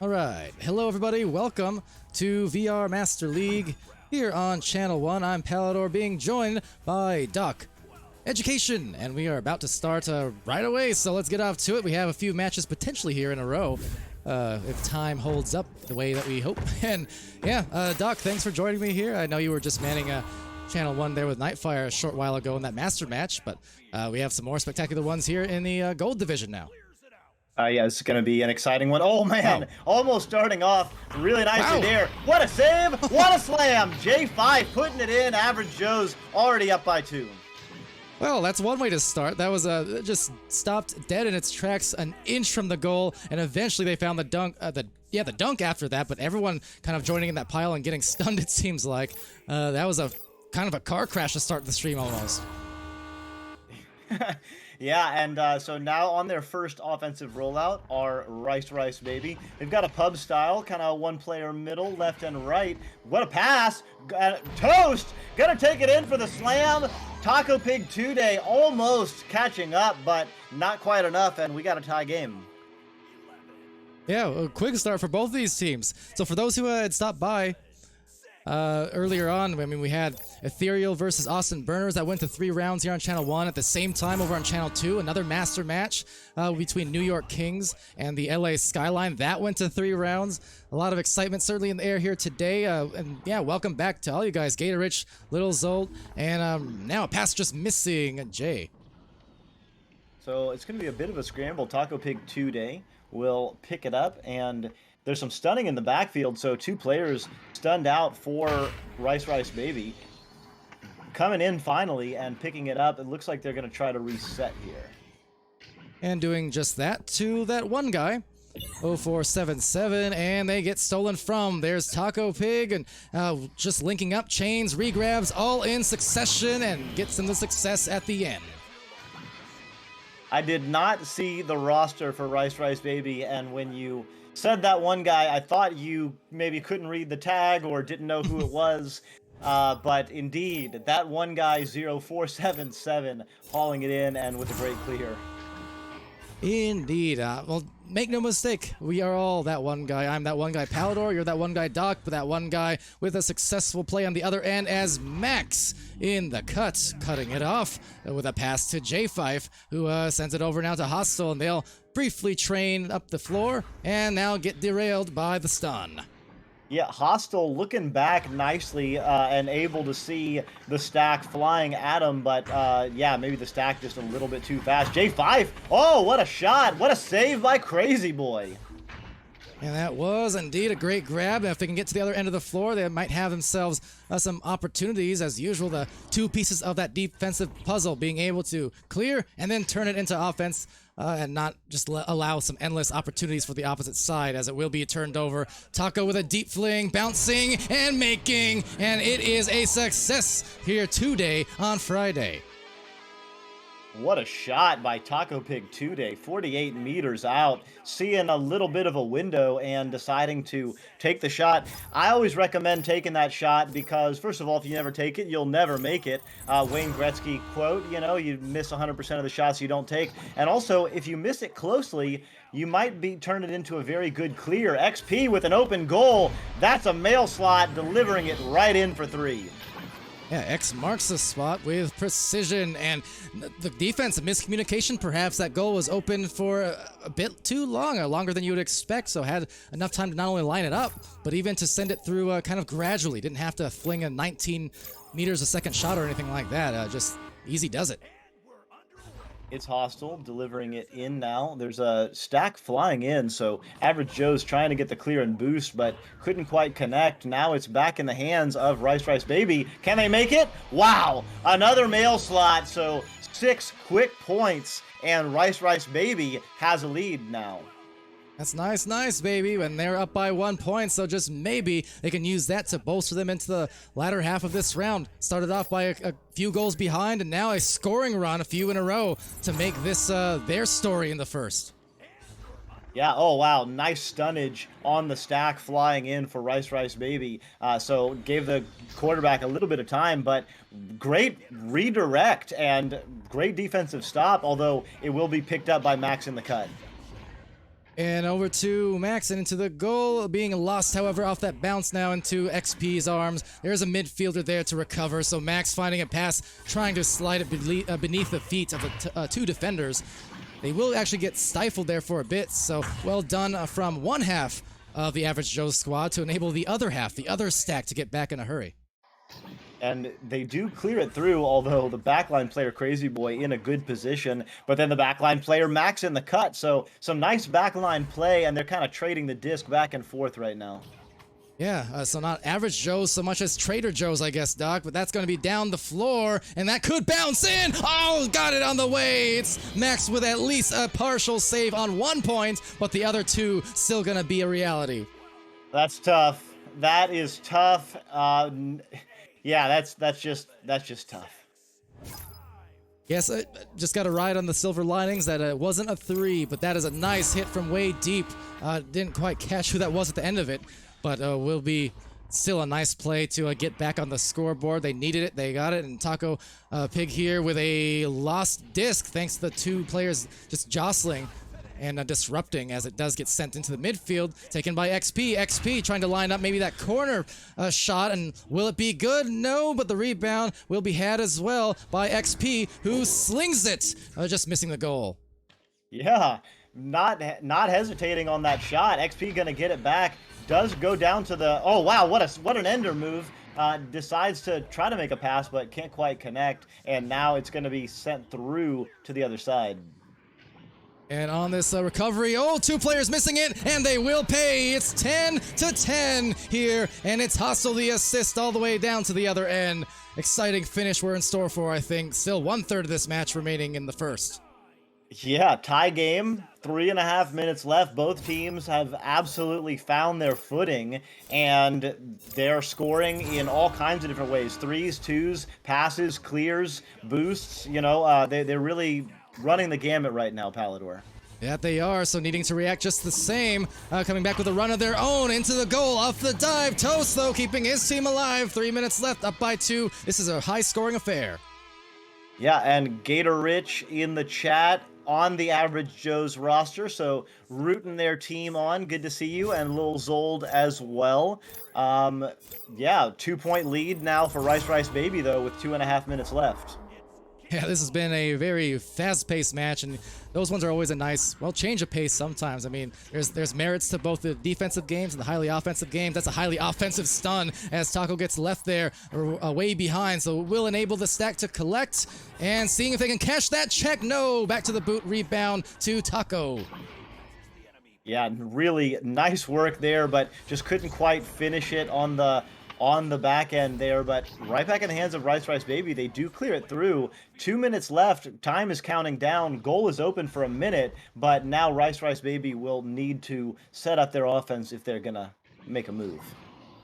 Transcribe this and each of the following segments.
All right, hello everybody, welcome to VR Master League here on Channel 1. I'm Palidore, being joined by DocEducation, and we are about to start right away, so let's get off to it. We have a few matches potentially here in a row, if time holds up the way that we hope. And yeah, Doc, thanks for joining me here. I know you were just manning Channel 1 there with Nightfire a short while ago in that Master match, but we have some more spectacular ones here in the Gold Division now. Yeah, it's going to be an exciting one. Oh, man, almost starting off really nicely there. What a save, what a slam. J5 putting it in. Average Joe's already up by 2. Well, that's one way to start. That was just stopped dead in its tracks an inch from the goal, and eventually they found the dunk. The dunk after that, but everyone kind of joining in that pile and getting stunned. It seems like that was a kind of a car crash to start the stream almost. Yeah, and so now on their first offensive rollout are Rice Baby. They've got a pub style, kind of one player middle, left and right. What a pass! Toast! Gonna take it in for the slam. Taco Pig 2-Day almost catching up, but not quite enough, and we got a tie game. Yeah, a quick start for both of these teams. So for those who had stopped by earlier on, I mean, we had Ethereal versus Austin Burners that went to 3 rounds here on Channel 1. At the same time over on Channel 2, another master match between New York Kings and the LA Skyline. That went to 3 rounds. A lot of excitement certainly in the air here today. And yeah, welcome back to all you guys. Gator Rich, Little Zolt, and now a pass just missing, Jay. So it's going to be a bit of a scramble. Taco Pig 2-Day will pick it up, and there's some stunning in the backfield, so 2 players stunned out for Rice Baby. Coming in finally and picking it up, it looks like they're going to try to reset here. And doing just that to that one guy. 0477, and they get stolen from. There's Taco Pig, and just linking up chains, regrabs, all in succession, and gets them the success at the end. I did not see the roster for Rice Baby, and when you said that one guy, I thought you maybe couldn't read the tag or didn't know who it was. But indeed, that one guy, 0477, hauling it in and with a great clear. Indeed. Well, make no mistake, we are all that one guy. I'm that one guy, Palidore. You're that one guy, Doc. But that one guy with a successful play on the other end as Max in the cut, cutting it off with a pass to J5, who sends it over now to Hostile, and they'll briefly train up the floor and now get derailed by the stun. Yeah, Hostile looking back nicely and able to see the stack flying at him, but yeah, maybe the stack just a little bit too fast. J5, oh, what a shot. What a save by Crazy Boy. And that was indeed a great grab. If they can get to the other end of the floor, they might have themselves some opportunities. As usual, the 2 pieces of that defensive puzzle being able to clear and then turn it into offense and not just allow some endless opportunities for the opposite side, as it will be turned over. Taco with a deep fling, bouncing and making, and it is a success here today on Friday. What a shot by Taco Pig 2-Day, 48 meters out, seeing a little bit of a window and deciding to take the shot. I always recommend taking that shot because, first of all, if you never take it, you'll never make it. Wayne Gretzky quote, you know, you miss 100% of the shots you don't take. And also, if you miss it closely, you might be turn it into a very good clear. XP with an open goal. That's a mail slot, delivering it right in for 3. Yeah, X marks the spot with precision, and the defense, miscommunication perhaps. That goal was open for a bit too long, longer than you would expect, so had enough time to not only line it up, but even to send it through kind of gradually. Didn't have to fling a 19 meters a second shot or anything like that. Just easy does it. It's Hostile, delivering it in now. There's a stack flying in, so Average Joe's trying to get the clear and boost, but couldn't quite connect. Now it's back in the hands of Rice Baby. Can they make it? Wow! Another mail slot, so 6 quick points, and Rice Baby has a lead now. That's nice, baby. And they're up by 1 point, so just maybe they can use that to bolster them into the latter half of this round. Started off by a few goals behind, and now a scoring run, a few in a row, to make this their story in the first. Yeah, oh wow, nice stunnage on the stack flying in for Rice Baby. So gave the quarterback a little bit of time, but great redirect and great defensive stop, although it will be picked up by Max in the cut. And over to Max and into the goal, being lost, however, off that bounce now into XP's arms. There's a midfielder there to recover, so Max finding a pass, trying to slide it beneath the feet of the 2 defenders. They will actually get stifled there for a bit, so well done from one half of the Average Joe squad to enable the other half, the other stack, to get back in a hurry. And they do clear it through, although the backline player Crazy Boy in a good position, but then the backline player Max in the cut. So some nice backline play, and they're kind of trading the disc back and forth right now. Yeah, so not average Joe's so much as Trader Joe's, I guess, Doc, but that's going to be down the floor, and that could bounce in! Oh, got it on the way! It's Max with at least a partial save on 1 point, but the other 2 still going to be a reality. That's tough. That is tough. Yeah, that's just tough. Yes, I just got to ride on the silver linings that it wasn't a 3, but that is a nice hit from way deep. Didn't quite catch who that was at the end of it, but will be still a nice play to get back on the scoreboard. They needed it, they got it, and Taco Pig here with a lost disc thanks to the 2 players just jostling and disrupting as it does get sent into the midfield, taken by XP. XP trying to line up maybe that corner shot, and will it be good? No, but the rebound will be had as well by XP, who slings it, just missing the goal. Yeah, not hesitating on that shot. XP gonna get it back. Does go down to the, oh wow, what an ender move. Decides to try to make a pass, but can't quite connect, and now it's gonna be sent through to the other side. And on this recovery, 2 players missing it, and they will pay. It's 10-10 here, and it's Hustle the assist all the way down to the other end. Exciting finish we're in store for, I think. Still 1/3 of this match remaining in the first. Yeah, tie game, 3.5 minutes left. Both teams have absolutely found their footing, and they're scoring in all kinds of different ways. 3s, 2s, passes, clears, boosts. You know, they're really running the gamut right now, Palidore. Yeah, they are, so needing to react just the same. Coming back with a run of their own into the goal, off the dive. Toast, though, keeping his team alive. 3 minutes left, up by 2. This is a high-scoring affair. Yeah, and Gator Rich in the chat on the Average Joe's roster, so rooting their team on. Good to see you, and Lil Zold as well. Yeah, 2-point lead now for Rice Baby, though, with 2.5 minutes left. Yeah, this has been a very fast-paced match, and those ones are always a nice, well, change of pace sometimes. I mean, there's merits to both the defensive games and the highly offensive games. That's a highly offensive stun as Taco gets left there way behind, so it will enable the stack to collect, and seeing if they can cash that check. No, back to the boot, rebound to Taco. Yeah, really nice work there, but just couldn't quite finish it on the back end there, but right back in the hands of Rice Baby. They do clear it through. 2 minutes left. Time is counting down. Goal is open for a minute, but now Rice Baby will need to set up their offense if they're gonna make a move.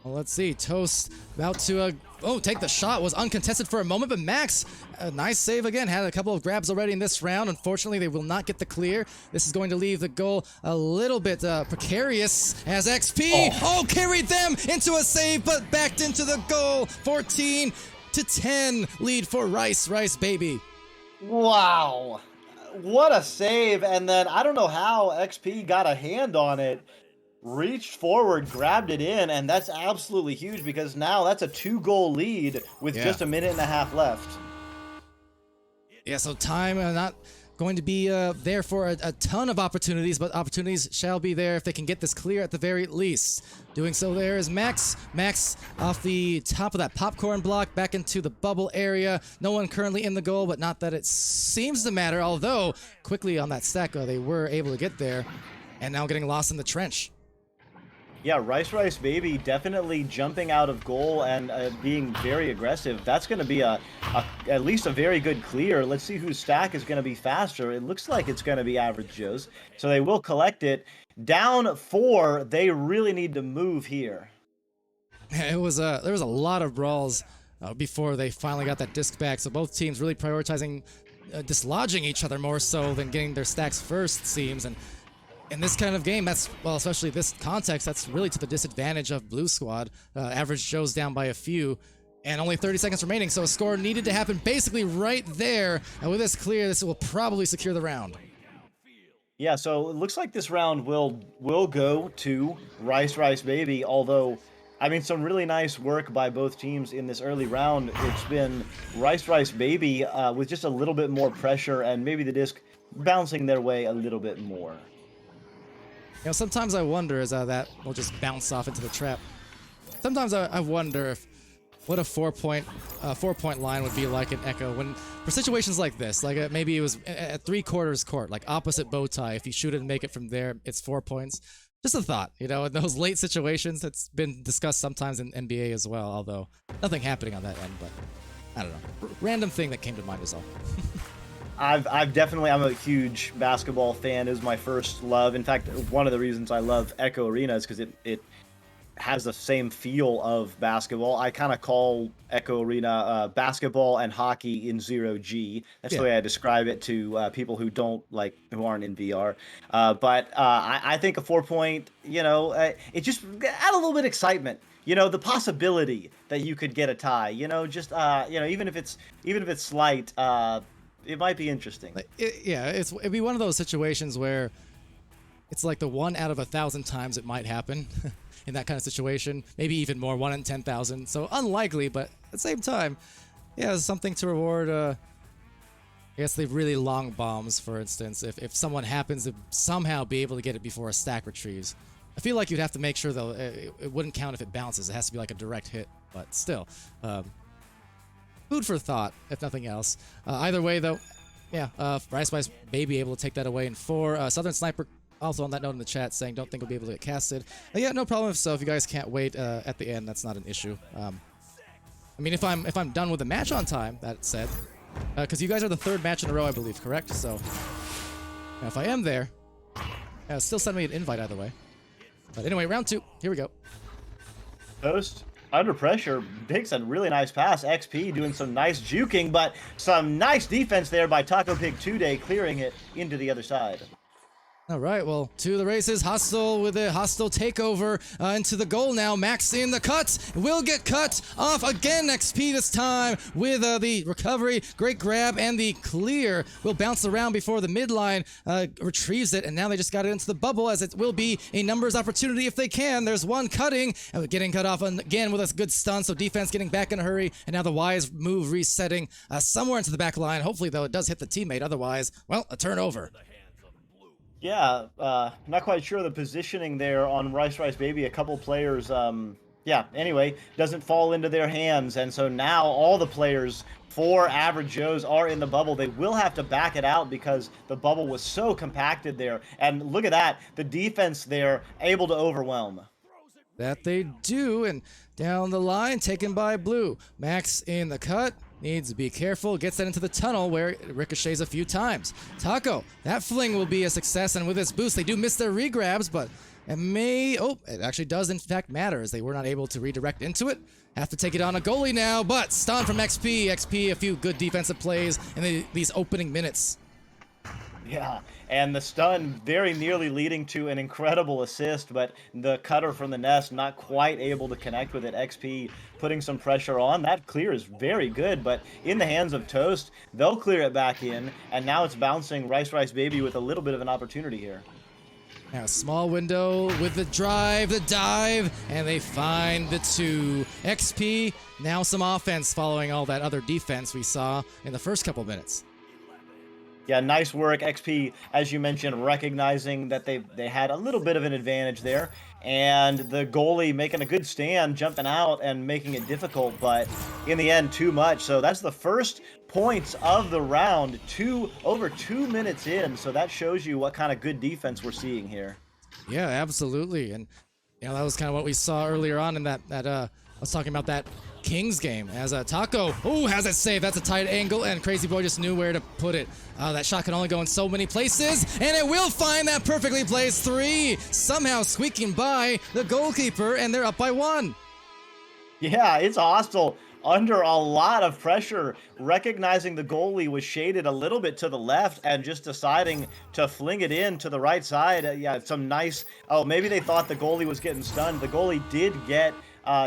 Well, let's see. Toast about to take the shot. Was uncontested for a moment, but Max, a nice save again. Had a couple of grabs already in this round. Unfortunately, they will not get the clear. This is going to leave the goal a little bit precarious as XP carried them into a save, but backed into the goal. 14-10 lead for Rice Baby. Wow, what a save! And then I don't know how XP got a hand on it. Reached forward, grabbed it in, and that's absolutely huge because now that's a 2-goal lead with just 1.5 minutes left. Yeah, so time not going to be there for a ton of opportunities, but opportunities shall be there if they can get this clear at the very least. Doing so there is Max. Max off the top of that popcorn block back into the bubble area. No one currently in the goal, but not that it seems to matter, although quickly on that stack they were able to get there, and now getting lost in the trench. Yeah, Rice Baby definitely jumping out of goal and being very aggressive. That's going to be at least a very good clear. Let's see whose stack is going to be faster. It looks like it's going to be Average Joe's. So they will collect it. Down 4, they really need to move here. It was there was a lot of brawls before they finally got that disc back. So both teams really prioritizing dislodging each other more so than getting their stacks first, it seems. And in this kind of game, that's, well, especially this context, that's really to the disadvantage of Blue Squad. Average Joe's down by a few, and only 30 seconds remaining, so a score needed to happen basically right there. And with this clear, this will probably secure the round. Yeah, so it looks like this round will go to Rice Baby, although, I mean, some really nice work by both teams in this early round. It's been Rice Baby with just a little bit more pressure and maybe the disc bouncing their way a little bit more. You know, sometimes I wonder as that will just bounce off into the trap. Sometimes I wonder what a four-point line would be like in Echo when for situations like this, like maybe it was at 3/4 court, like opposite bow tie. If you shoot it and make it from there, it's 4 points. Just a thought, in those late situations, it's been discussed sometimes in NBA as well, although nothing happening on that end, but I don't know. Random thing that came to mind is all. I've definitely, I'm a huge basketball fan. It was my first love. In fact, one of the reasons I love Echo Arena is because it has the same feel of basketball. I kind of call Echo Arena basketball and hockey in 0G. That's the Yeah. way I describe it to people who aren't in VR. But I think a 4 point, it just add a little bit of excitement. The possibility that you could get a tie. Even if it's slight, it might be interesting. It'd be one of those situations where it's like the 1 out of 1,000 times it might happen in that kind of situation. Maybe even more, 1 in 10,000. So unlikely, but at the same time, yeah, something to reward. I guess the really long bombs, for instance. If someone happens to somehow be able to get it before a stack retrieves, I feel like you'd have to make sure though it wouldn't count if it bounces. It has to be like a direct hit. But still, food for thought, if nothing else. Either way, though, yeah, Rice Baby able to take that away in 4. Southern Sniper also on that note in the chat saying don't think we'll be able to get casted. Yeah, no problem if so. If you guys can't wait at the end, that's not an issue. I mean, if I'm done with the match on time, that said, because you guys are the 3rd match in a row, I believe, correct? So if I am there, still send me an invite either way. But anyway, round 2. Here we go. Toast under pressure takes a really nice pass. XP doing some nice juking, but some nice defense there by Taco Pig 2 clearing it into the other side. All right, well, to the races. Hostile with a hostile takeover into the goal now. Max in the cut. Will get cut off again. XP this time with the recovery. Great grab and the clear. Will bounce around before the midline retrieves it. And now they just got it into the bubble as it will be a numbers opportunity if they can. There's one cutting. Getting cut off again with a good stun. So defense getting back in a hurry. And now the wise move resetting somewhere into the back line. Hopefully, though, it does hit the teammate. Otherwise, well, a turnover. Yeah, not quite sure the positioning there on Rice Baby. A couple players, anyway, doesn't fall into their hands. And so now all the players for Average Joe's are in the bubble. They will have to back it out because the bubble was so compacted there. And look at that, the defense there able to overwhelm. That they do, and down the line, taken by Blue. Max in the cut, needs to be careful, gets that into the tunnel where it ricochets a few times. Taco, that fling will be a success, and with this boost, they do miss their regrabs, but it actually does in fact matter as they were not able to redirect into it. Have to take it on a goalie now, but stun from XP. XP, a few good defensive plays in these opening minutes. Yeah, and the stun very nearly leading to an incredible assist, but the cutter from the nest not quite able to connect with it. XP putting some pressure on. That clear is very good, but in the hands of Toast, they'll clear it back in, and now it's bouncing Rice Baby with a little bit of an opportunity here. Now a small window with the drive, the dive, and they find the 2. XP, now some offense following all that other defense we saw in the first couple minutes. Yeah, nice work. XP, as you mentioned, recognizing that they had a little bit of an advantage there. And the goalie making a good stand, jumping out and making it difficult, but in the end, too much. So that's the first points of the round, over 2 minutes in. So that shows you what kind of good defense we're seeing here. Yeah, absolutely. And that was kind of what we saw earlier on in that I was talking about that Kings game as a Taco has it saved. That's a tight angle, and Crazy Boy just knew where to put it. That shot can only go in so many places, and it will find that perfectly placed 3, somehow squeaking by the goalkeeper, and they're up by 1. Yeah, it's hostile under a lot of pressure, recognizing the goalie was shaded a little bit to the left and just deciding to fling it in to the right side. Some nice, maybe they thought the goalie was getting stunned. The goalie did get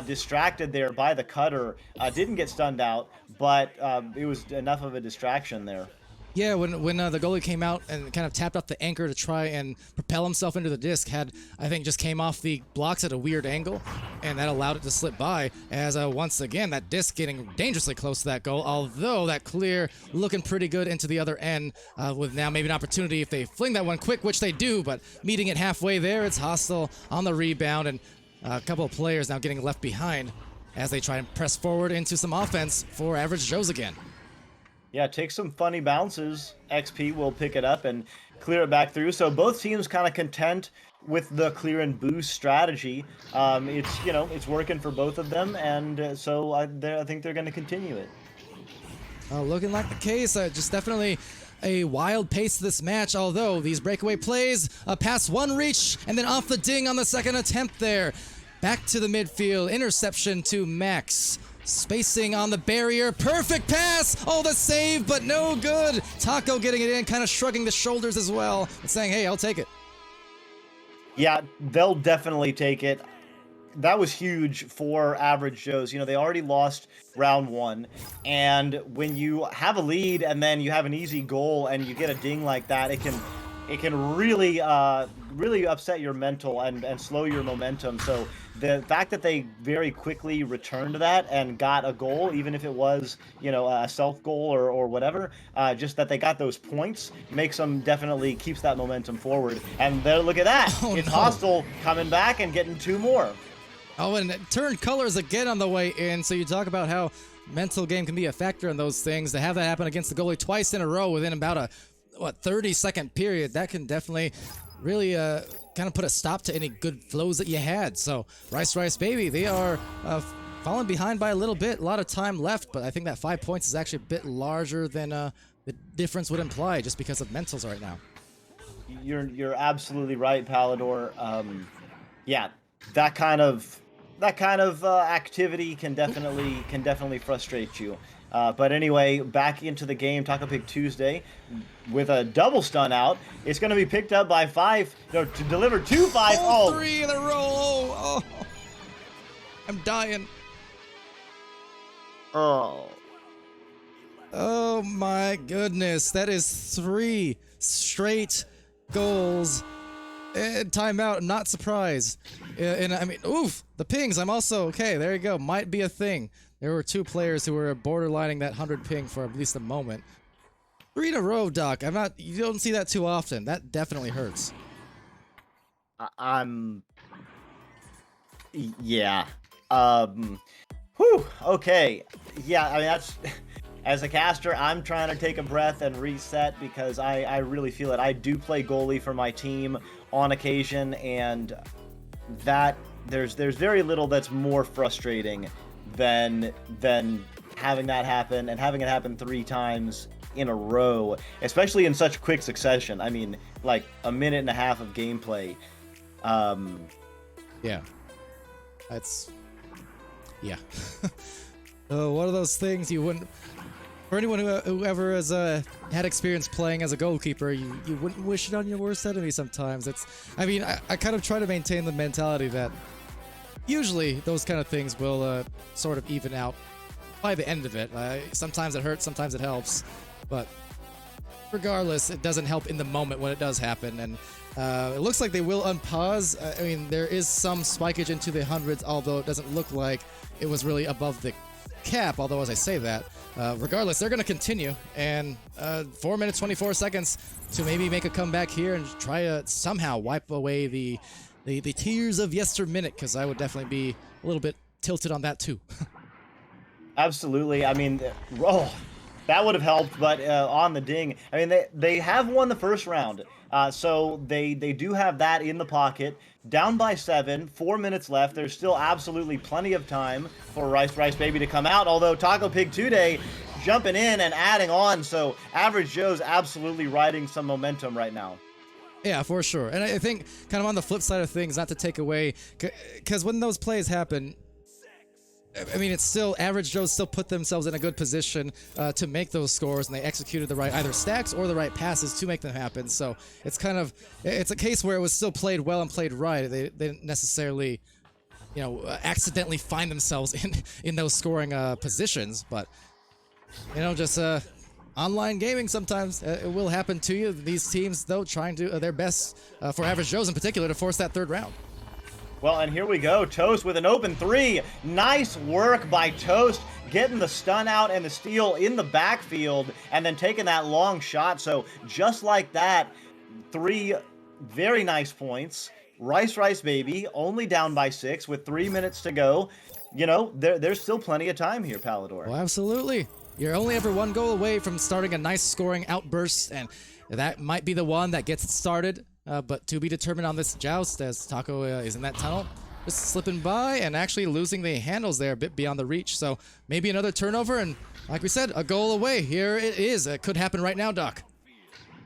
distracted there by the cutter, didn't get stunned out, but it was enough of a distraction there. Yeah, when the goalie came out and kind of tapped off the anchor to try and propel himself into the disc, I think just came off the blocks at a weird angle, and that allowed it to slip by as once again that disc getting dangerously close to that goal, although that clear looking pretty good into the other end with now maybe an opportunity if they fling that one quick, which they do, but meeting it halfway there, it's hostile on the rebound, and a couple of players now getting left behind as they try and press forward into some offense for Average Joe's again. Yeah, take some funny bounces. XP will pick it up, and clear it back through. So both teams kind of content with the clear and boost strategy. It's it's working for both of them, and so I think they're going to continue it. Looking like the case. Just definitely a wild pace to this match, although these breakaway plays, past one reach, and then off the ding on the second attempt there. Back to the midfield, interception to Max. Spacing on the barrier, perfect pass! Oh, the save, but no good! Taco getting it in, kind of shrugging the shoulders as well, and saying, hey, I'll take it. Yeah, they'll definitely take it. That was huge for Average Joe's. They already lost round one, and when you have a lead and then you have an easy goal and you get a ding like that, it can really really upset your mental and slow your momentum. So the fact that they very quickly returned that and got a goal, even if it was a self goal or whatever, just that they got those points makes them definitely keeps that momentum forward. And there, look at that, it's no. Hostile coming back and getting two more. Oh, and it turned colors again on the way in. So you talk about how mental game can be a factor in those things. To have that happen against the goalie twice in a row within about a 30-second period, that can definitely really kind of put a stop to any good flows that you had. So Rice Baby, they are falling behind by a little bit. A lot of time left, but I think that 5 points is actually a bit larger than the difference would imply, just because of mentals right now. You're absolutely right, Palidore. Yeah, that kind of activity can definitely frustrate you. But anyway, back into the game, Taco Pig Tuesday with a double stun out. It's going to be picked up by Five, to deliver to Five. Oh, 3 in a row. Oh, I'm dying. Oh my goodness. That is 3 straight goals. And timeout, I'm not surprised. And I mean, oof, the pings, I'm also, okay, there you go, might be a thing. There were 2 players who were borderlining that 100 ping for at least a moment. 3 in a row, Doc. You don't see that too often. That definitely hurts. Yeah. Whew, okay. Yeah, I mean, that's... As a caster, I'm trying to take a breath and reset because I really feel it. I do play goalie for my team on occasion, and that there's very little that's more frustrating than having that happen, and having it happen 3 times in a row, especially in such quick succession. I mean, like a minute and a half of gameplay. Yeah. Yeah. One of those things you wouldn't... For anyone who ever has had experience playing as a goalkeeper, you wouldn't wish it on your worst enemy sometimes. I kind of try to maintain the mentality that usually those kind of things will sort of even out by the end of it. Sometimes it hurts, sometimes it helps, but regardless, it doesn't help in the moment when it does happen. And it looks like they will unpause. I mean, there is some spikeage into the hundreds, although it doesn't look like it was really above the cap, although as I say that, regardless, they're going to continue, and 4 minutes 24 seconds to maybe make a comeback here and try to somehow wipe away the tears of yesterminute, because I would definitely be a little bit tilted on that too. Absolutely. I mean, that would have helped, but on the ding, I mean, they have won the first round, so they do have that in the pocket. Down by 7, 4 minutes left. There's still absolutely plenty of time for Rice Baby to come out, although Taco Pig Today jumping in and adding on, so Average Joe's absolutely riding some momentum right now. Yeah, for sure. And I think kind of on the flip side of things, not to take away, because when those plays happen, I mean, it's still, Average Joe's still put themselves in a good position to make those scores, and they executed the right either stacks or the right passes to make them happen. So it's kind of, it's a case where it was still played well and played right. They didn't necessarily, accidentally find themselves in those scoring positions, but just online gaming sometimes it will happen to you. These teams, though, trying to their best for Average Joe's in particular to force that 3rd round. Well, and here we go. Toast with an open 3. Nice work by Toast, getting the stun out and the steal in the backfield, and then taking that long shot. So just like that, 3 very nice points. Rice Baby only down by 6 with 3 minutes to go. There's still plenty of time here, Palidore. Well, absolutely. You're only ever 1 goal away from starting a nice scoring outburst, and That might be the one that gets it started, but to be determined on this joust as Taco is in that tunnel. Just slipping by and actually losing the handles there a bit beyond the reach. So maybe another turnover and, like we said, a goal away. Here it is. It could happen right now, Doc.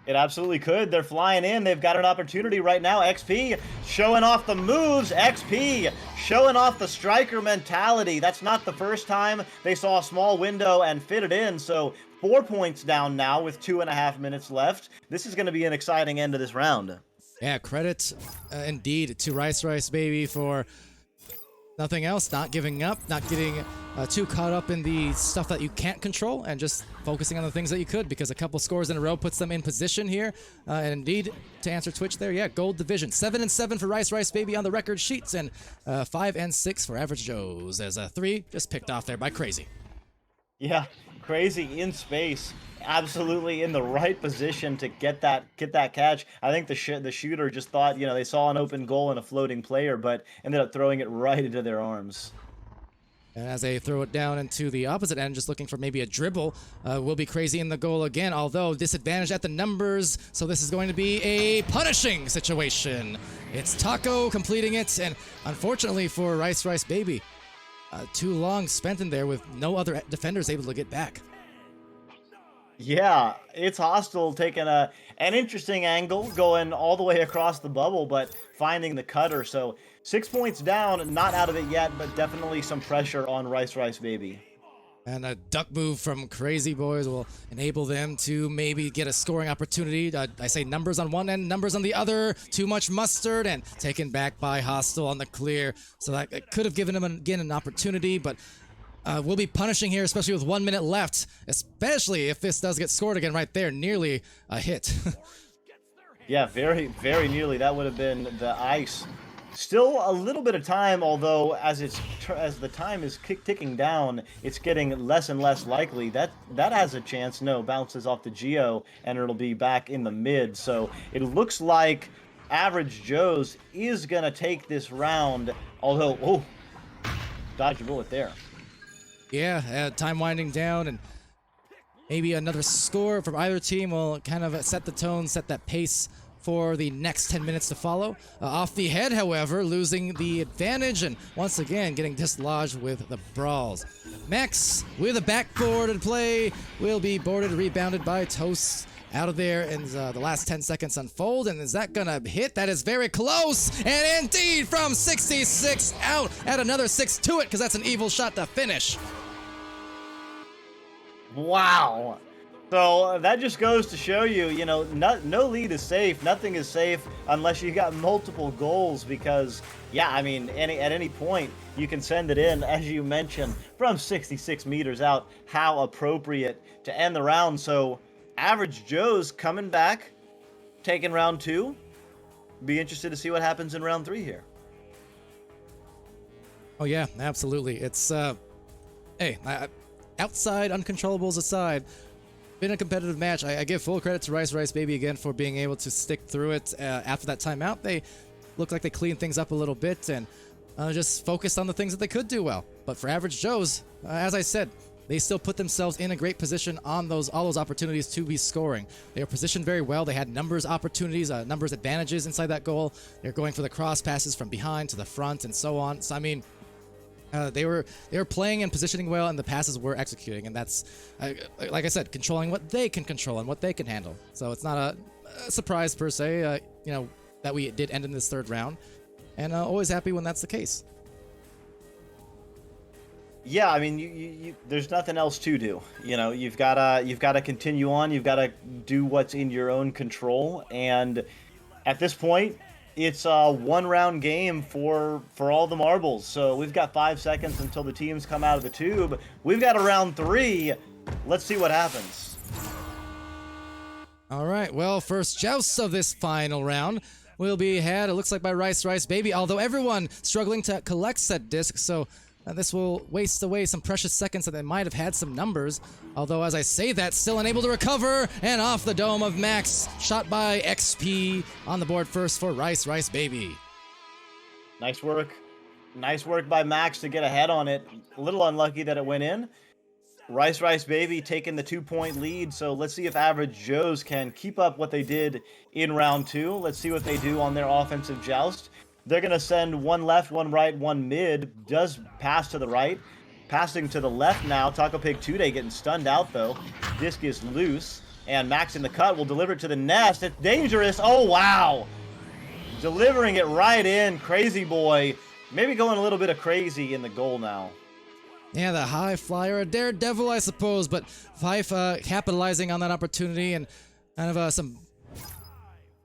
It absolutely could. They're flying in. They've got an opportunity right now. XP showing off the moves. XP showing off the striker mentality. That's not the first time they saw a small window and fit it in. So 4 points down now with 2.5 minutes left. This is going to be an exciting end to this round. Yeah, credit indeed to Rice Baby for nothing else, not giving up, not getting too caught up in the stuff that you can't control, and just focusing on the things that you could, because a couple scores in a row puts them in position here. And indeed, to answer Twitch there, yeah, gold division. 7-7 for Rice Baby on the record sheets, and 5-6 for Average Joe's, as a 3 just picked off there by Crazy. Yeah, Crazy in space. Absolutely in the right position to get that catch. I think the shooter just thought, you know, they saw an open goal and a floating player, but ended up throwing it right into their arms. And as they throw it down into the opposite end, just looking for maybe a dribble, will be Crazy in the goal again, although disadvantaged at the numbers, so this is going to be a punishing situation. It's Taco completing it, and unfortunately for Rice Baby, too long spent in there with no other defenders able to get back. Yeah, it's Hostile taking an interesting angle, going all the way across the bubble, but finding the cutter. So 6 points down, not out of it yet, but definitely some pressure on Rice Baby. And a duck move from Crazy Boys will enable them to maybe get a scoring opportunity. I say numbers on one end, numbers on the other. Too much mustard, and taken back by Hostile on the clear. So that could have given him, again, an opportunity, but we'll be punishing here, especially with 1 minute left, especially if this does get scored again right there. Nearly a hit. Yeah, very, very nearly. That would have been the ice. Still a little bit of time, although as the time is ticking down, it's getting less and less likely. That has a chance. No, bounces off the Geo, and it'll be back in the mid. So it looks like Average Joe's is going to take this round, although, oh, dodged a bullet there. Yeah, time winding down, and maybe another score from either team will kind of set the tone, set that pace for the next 10 minutes to follow. Off the head, however, losing the advantage, and once again getting dislodged with the brawls. Max, with a backboarded play, will be boarded, rebounded by Toast. Out of there, and the last 10 seconds unfold, and is that gonna hit? That is very close, and indeed from 66 out, add another 6 to it, because that's an evil shot to finish. Wow. So that just goes to show you, you know, no lead is safe. Nothing is safe unless you got multiple goals, because, yeah, I mean, at any point you can send it in, as you mentioned, from 66 meters out. How appropriate to end the round. So Average Joe's coming back, taking round 2. Be interested to see what happens in round 3 here. Oh yeah, absolutely. It's hey, outside uncontrollables aside, been a competitive match. I give full credit to Rice Baby again for being able to stick through it. After that timeout, they looked like they cleaned things up a little bit and just focused on the things that they could do well. But for Average Joe's, as I said, they still put themselves in a great position on all those opportunities to be scoring. They were positioned very well. They had numbers opportunities, numbers advantages inside that goal. They're going for the cross passes from behind to the front and so on. So I mean, they were playing and positioning well, and the passes were executing, and that's like I said, controlling what they can control and what they can handle. So it's not a surprise per se, you know, that we did end in this third round, and always happy when that's the case. Yeah, I mean, you there's nothing else to do. You know, you've gotta continue on. You've gotta do what's in your own control. And at this point, it's a one-round game for all the marbles. So we've got 5 seconds until the teams come out of the tube. We've got a round 3. Let's see what happens. All right. Well, first joust of this final round will be had. It looks like by Rice Baby. Although everyone struggling to collect said disc, so. This will waste away some precious seconds that they might have had some numbers. Although, as I say that, still unable to recover, and off the dome of Max, shot by XP on the board first for Rice Baby. Nice work. Nice work by Max to get ahead on it. A little unlucky that it went in. Rice Baby taking the 2-point lead. So let's see if Average Joes can keep up what they did in round two. Let's see what they do on their offensive joust. They're going to send one left, one right, one mid. Does pass to the right. Passing to the left now. Taco Pig 2-Day getting stunned out, though. Disc is loose. And Max in the cut will deliver it to the nest. It's dangerous. Oh, wow. Delivering it right in. Crazy Boy. Maybe going a little bit of crazy in the goal now. Yeah, the high flyer, a daredevil, I suppose, but Fife capitalizing on that opportunity and kind of some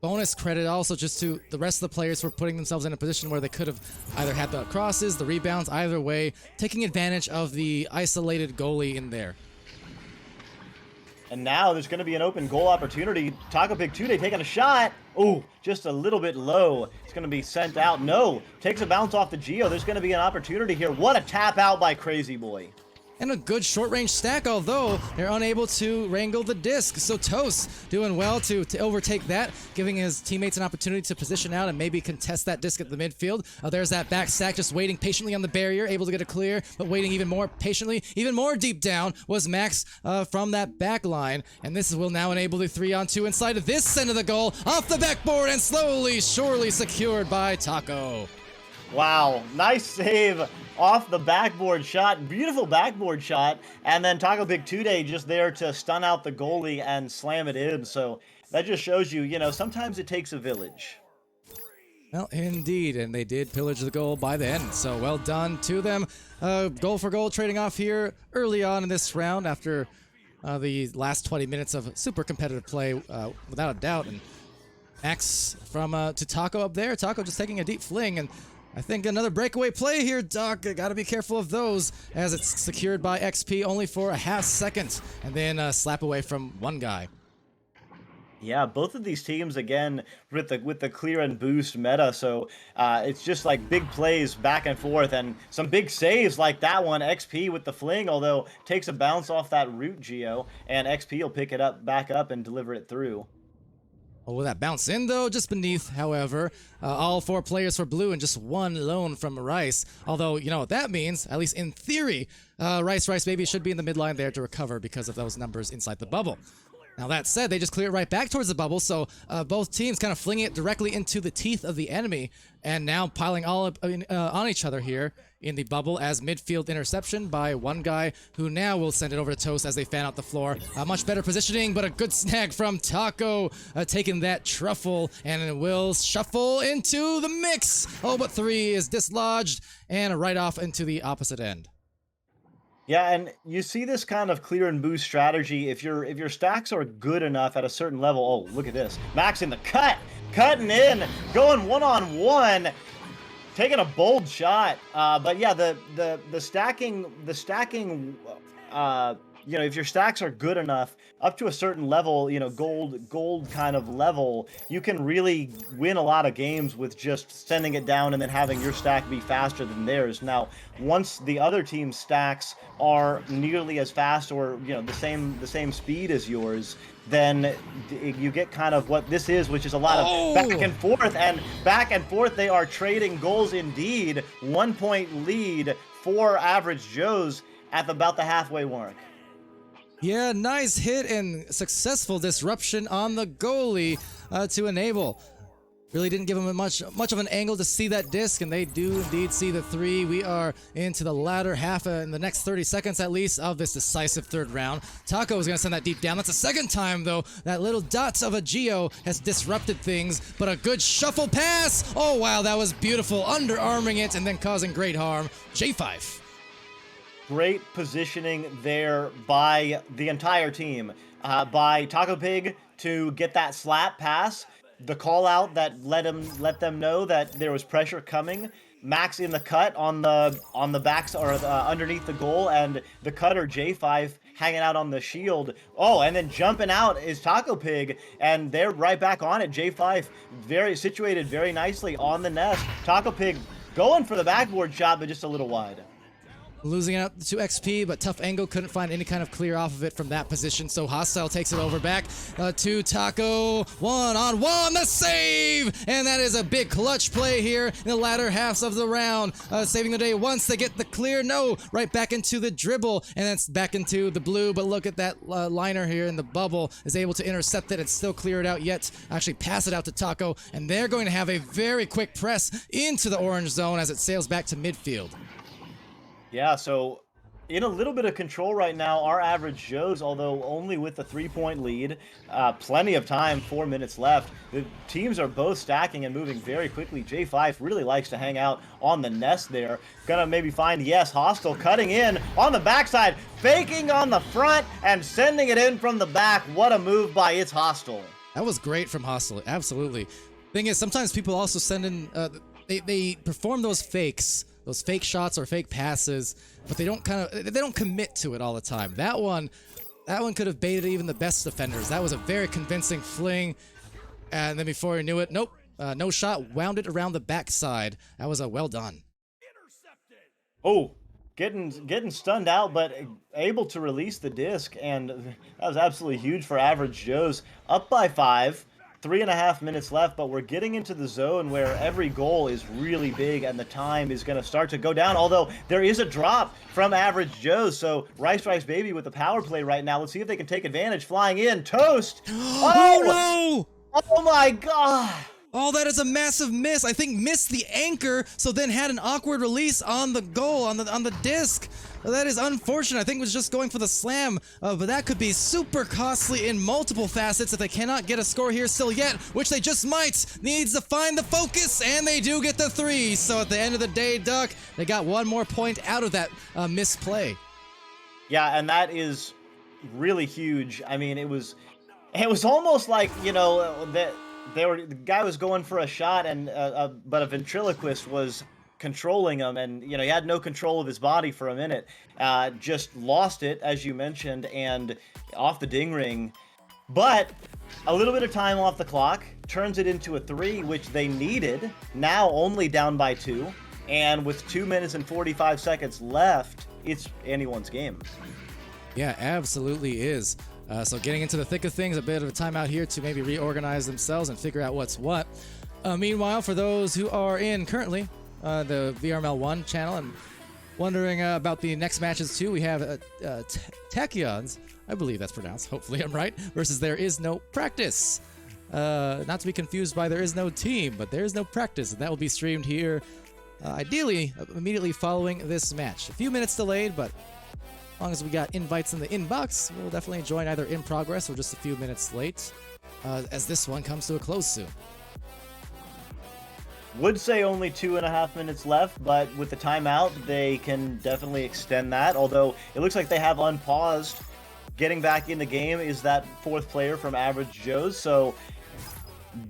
bonus credit also just to the rest of the players for putting themselves in a position where they could have either had the crosses, the rebounds, either way, taking advantage of the isolated goalie in there. And now there's going to be an open goal opportunity. Taco Pig 2-Day taking a shot. Oh, just a little bit low. It's going to be sent out. No, takes a bounce off the Geo. There's going to be an opportunity here. What a tap out by Crazy Boy. And a good short-range stack, although they're unable to wrangle the disc. So Toast doing well to overtake that, giving his teammates an opportunity to position out and maybe contest that disc at the midfield. There's that back stack just waiting patiently on the barrier, able to get a clear, but waiting even more patiently, even more deep down was Max from that back line. And this will now enable the 3-on-2 inside of this end of the goal, off the backboard and slowly, surely secured by Taco. Wow, nice save off the backboard shot. Beautiful backboard shot. And then Taco Pig 2-Day just there to stun out the goalie and slam it in. So that just shows you, sometimes it takes a village. Well, indeed, and they did pillage the goal by the end, so well done to them. Goal for goal trading off here early on in this round after the last 20 minutes of super competitive play, without a doubt. And Max from to Taco up there. Taco just taking a deep fling, and I think another breakaway play here, Doc. Got to be careful of those as it's secured by XP only for a half second, and then slap away from one guy. Yeah, both of these teams again with the clear and boost meta, so it's just like big plays back and forth and some big saves like that one. XP with the fling, although takes a bounce off that root Geo, and XP will pick it up back up and deliver it through. Oh, will that bounce in, though? Just beneath, however. All 4 players for Blue and just 1 lone from Rice. Although, you know what that means, at least in theory, Rice Baby should be in the midline there to recover because of those numbers inside the bubble. Now, that said, they just clear it right back towards the bubble, so both teams kind of flinging it directly into the teeth of the enemy, and now piling all up on each other here in the bubble as midfield interception by one guy who now will send it over to Toast as they fan out the floor. Much better positioning, but a good snag from Taco, taking that truffle, and it will shuffle into the mix. Oh, but 3 is dislodged, and right off into the opposite end. Yeah, and you see this kind of clear and boost strategy if your stacks are good enough at a certain level. Oh, look at this. Max in the cut, cutting in, going one-on-one, taking a bold shot. But yeah, the stacking, if your stacks are good enough up to a certain level, gold kind of level, you can really win a lot of games with just sending it down and then having your stack be faster than theirs. Now, once the other team's stacks are nearly as fast or, the same speed as yours, then you get kind of what this is, which is a lot of back and forth. They are trading goals indeed. 1-point lead for Average Joes at about the halfway mark. Yeah, nice hit and successful disruption on the goalie to enable. Really didn't give him much of an angle to see that disc, and they do indeed see the 3. We are into the latter half in the next 30 seconds at least of this decisive third round. Taco is going to send that deep down. That's the second time, though. That little dots of a Geo has disrupted things, but a good shuffle pass. Oh, wow, that was beautiful. Underarming it and then causing great harm. J5. Great positioning there by the entire team, by Taco Pig to get that slap pass, the call out that let them know that there was pressure coming. Max in the cut on the backs or underneath the goal, and the cutter J5 hanging out on the shield. Oh, and then jumping out is Taco Pig, and they're right back on it. J5 very situated very nicely on the nest. Taco Pig going for the backboard shot, but just a little wide. Losing out to XP, but Tough Angle couldn't find any kind of clear off of it from that position, so Hostile takes it over back to Taco. 1-on-1, the save! And that is a big clutch play here in the latter halves of the round. Saving the day once they get the clear. No, right back into the dribble, and that's back into the blue, but look at that liner here in the bubble, is able to intercept it and still clear it out yet, actually pass it out to Taco, and they're going to have a very quick press into the orange zone as it sails back to midfield. Yeah, so in a little bit of control right now, our average Joes, although only with a 3-point lead, plenty of time, 4 minutes left. The teams are both stacking and moving very quickly. J5 really likes to hang out on the nest there. Gonna maybe find, yes, Hostile cutting in on the backside, faking on the front and sending it in from the back. What a move by It's Hostile. That was great from Hostile, absolutely. Thing is, sometimes people also send in, they perform those fake shots or fake passes, but they don't commit to it all the time. That one could have baited even the best defenders. That was a very convincing fling, and then before he knew it, nope, no shot, wound it around the backside. That was a well done. Oh, getting stunned out, but able to release the disc, and that was absolutely huge for average Joes. Up by 5. 3.5 minutes left, but we're getting into the zone where every goal is really big and the time is going to start to go down, although there is a drop from average Joe's. So Rice Baby with the power play right now. Let's see if they can take advantage. Flying in, Toast. Oh no! Oh my god! Oh, that is a massive miss. I think missed the anchor, so then had an awkward release on the goal, on the disc. That is unfortunate. I think it was just going for the slam, but that could be super costly in multiple facets if they cannot get a score here still yet, which they just might. Needs to find the focus, and they do get the 3. So at the end of the day, Duck, they got one more point out of that misplay. Yeah, and that is really huge. I mean, it was almost like, you know, that the guy was going for a shot, and but a ventriloquist was controlling him, and you know, he had no control of his body for a minute. Just lost it, as you mentioned, and off the ding ring. But a little bit of time off the clock turns it into a 3, which they needed. Now only down by 2, and with 2 minutes and 45 seconds left, it's anyone's game. Yeah, absolutely is. So getting into the thick of things, a bit of a timeout here to maybe reorganize themselves and figure out what's what. Meanwhile, for those who are in currently the VRML 1 channel and wondering about the next matches too, we have Tachyons, I believe that's pronounced, hopefully I'm right, versus There Is No Practice. Not to be confused by There Is No Team, but There Is No Practice, and that will be streamed here, ideally immediately following this match. A few minutes delayed, but as long as we got invites in the inbox, we'll definitely join either in progress or just a few minutes late, as this one comes to a close soon. Would say only 2.5 minutes left, but with the timeout, they can definitely extend that, although it looks like they have unpaused. Getting back in the game is that 4th player from Average Joe's, so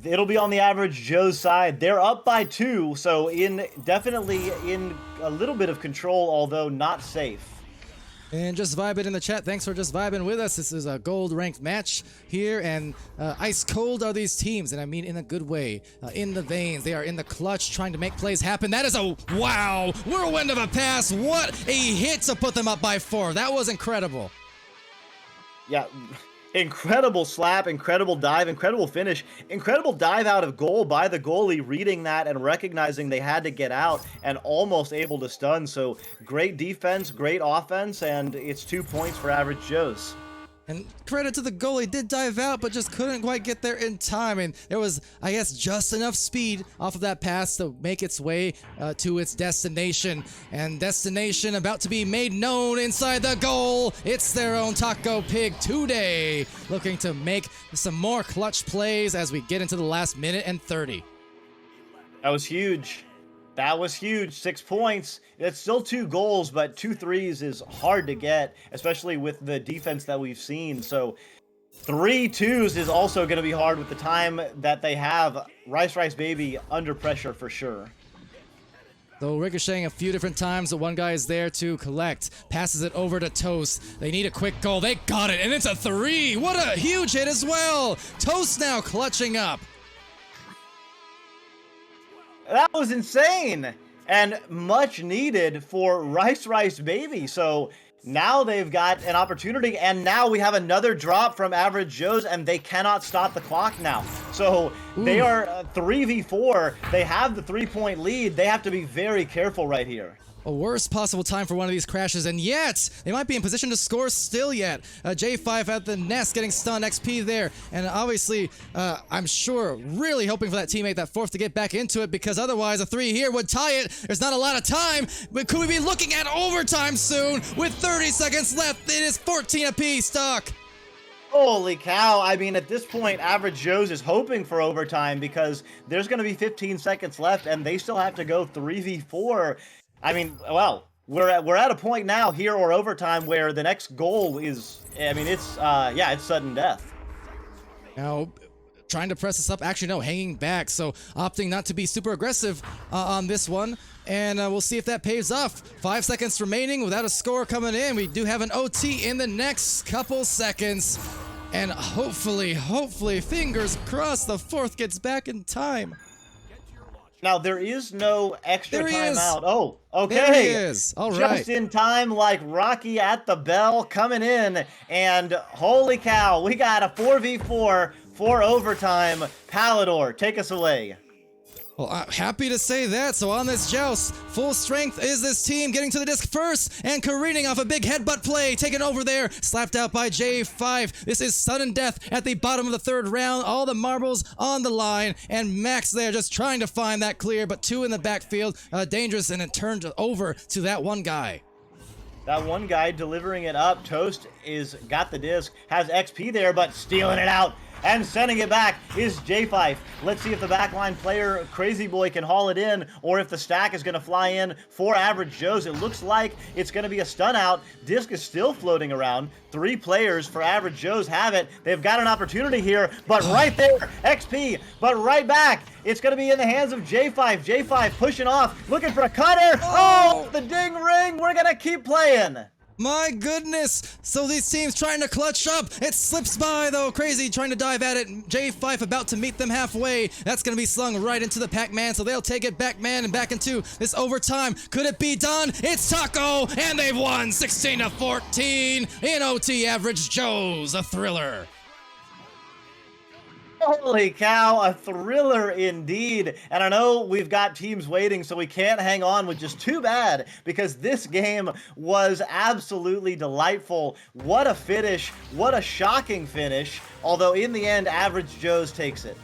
it'll be on the Average Joe's side. They're up by 2, so definitely in a little bit of control, although not safe. And Just Vibing in the chat, thanks for just vibing with us. This is a gold ranked match here, and ice cold are these teams, and I mean in a good way. In the veins, they are in the clutch trying to make plays happen. That is a wow, whirlwind of a pass. What a hit to put them up by 4. That was incredible. Yeah, incredible slap, incredible dive, incredible finish, incredible dive out of goal by the goalie, reading that and recognizing they had to get out and almost able to stun. So great defense, great offense, and it's 2 points for Average Joe's. And credit to the goalie, did dive out, but just couldn't quite get there in time. And there was, I guess, just enough speed off of that pass to make its way to its destination. And destination about to be made known inside the goal. It's their own Taco Pig today, looking to make some more clutch plays as we get into the last minute and 30. That was huge. That was huge. 6 points. It's still 2 goals, but 2 threes is hard to get, especially with the defense that we've seen. So 3 twos is also going to be hard with the time that they have. Rice Baby under pressure for sure. So ricocheting a few different times, the one guy is there to collect. Passes it over to Toast. They need a quick goal. They got it, and it's a 3. What a huge hit as well. Toast now clutching up. That was insane. and much needed for Rice Baby. So now they've got an opportunity, and now we have another drop from Average Joe's, and they cannot stop the clock now. So they are 3v4. They have the 3-point lead. They have to be very careful right here. A worst possible time for one of these crashes, and yet they might be in position to score still yet. J5 at the nest getting stunned, XP there, and obviously I'm sure really hoping for that teammate, that fourth, to get back into it, because otherwise a 3 here would tie it. There's not a lot of time, but could we be looking at overtime soon? With 30 seconds left, it is 14 apiece, Doc. Holy cow. I mean, at this point, Average Joe's is hoping for overtime because there's going to be 15 seconds left, and they still have to go 3v4. I mean, well, we're at a point now here or overtime where the next goal is, I mean, it's sudden death. Now, trying to press this up, actually no, hanging back, so opting not to be super aggressive on this one, and we'll see if that pays off. 5 seconds remaining without a score coming in. We do have an OT in the next couple seconds, and hopefully, fingers crossed, the fourth gets back in time. Now, there is no extra timeout. Oh, okay. There he is. All right. Just in time, like Rocky at the bell, coming in. And holy cow, we got a 4v4 for overtime. Palidore, take us away. Well, I'm happy to say that. So on this joust, full strength is this team, getting to the disc first and careening off a big headbutt play, taken over there, slapped out by J5. This is sudden death at the bottom of the third round. All the marbles on the line, and Max there just trying to find that clear, but two in the backfield, dangerous, and it turned over to that one guy. That one guy delivering it up. Toast is got the disc, has XP there, but stealing it out. And sending it back is J5. Let's see if the backline player, Crazy Boy, can haul it in, or if the stack is going to fly in for Average Joe's. It looks like it's going to be a stun out. Disc is still floating around. 3 players for Average Joe's have it. They've got an opportunity here, but right there, XP, but right back. It's going to be in the hands of J5. J5 pushing off, looking for a cutter. Oh, the ding ring. We're going to keep playing. My goodness! So these teams trying to clutch up. It slips by though. Crazy trying to dive at it. J5 about to meet them halfway. That's going to be slung right into the Pac-Man, so they'll take it back, man, and back into this overtime. Could it be done? It's Taco, and they've won 16-14 in OT. Average Joe's, a thriller. Holy cow, a thriller indeed. And I know we've got teams waiting, so we can't hang on, which is too bad, because this game was absolutely delightful. What a finish. What a shocking finish. Although in the end, Average Joe's takes it.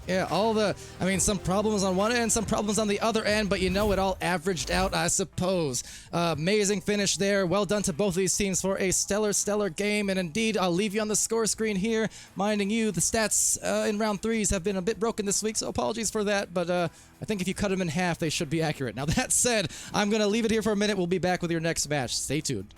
Yeah, some problems on one end, some problems on the other end, but you know, it all averaged out, I suppose. Amazing finish there. Well done to both of these teams for a stellar game. And indeed, I'll leave you on the score screen here, minding you, the stats in round 3s have been a bit broken this week, so apologies for that. But I think if you cut them in half, they should be accurate. Now, that said, I'm going to leave it here for a minute. We'll be back with your next match. Stay tuned.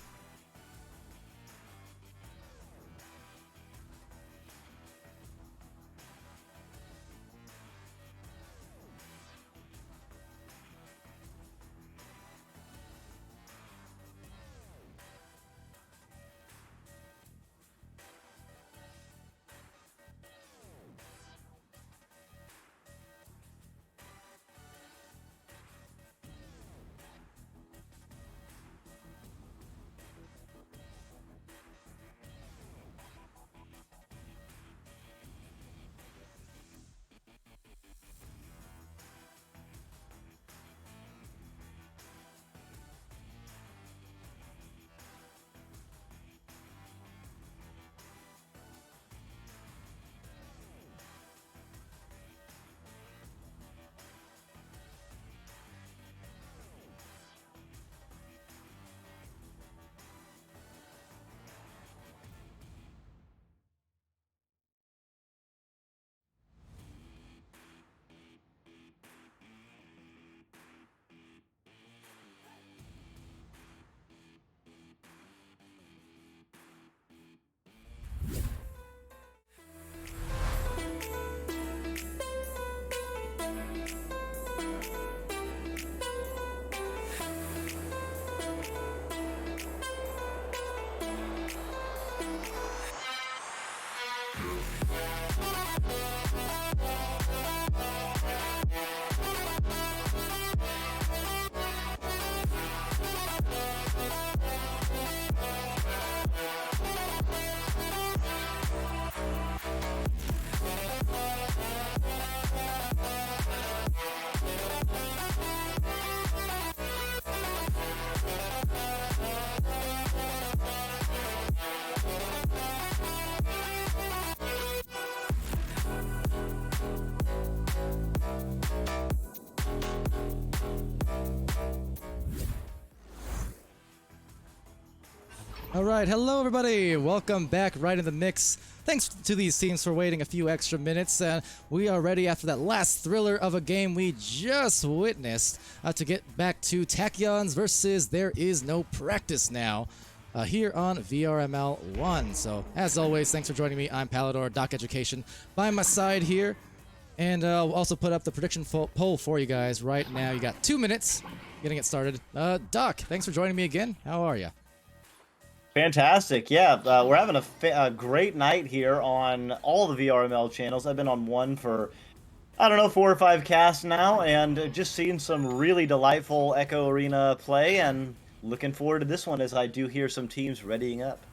All right, hello everybody. Welcome back right in the mix. Thanks to these teams for waiting a few extra minutes. We are ready after that last thriller of a game we just witnessed to get back to Tachyons versus There Is No Practice Now here on VRML 1. So as always, thanks for joining me. I'm Palidore, DocEducation by my side here. And we'll also put up the prediction poll for you guys right now. You got 2 minutes getting it started. Doc, thanks for joining me again. How are you? Fantastic. Yeah, we're having a great night here on all the VRML channels. I've been on one for, I don't know, 4 or 5 casts now, and just seeing some really delightful Echo Arena play, and looking forward to this one as I do hear some teams readying up.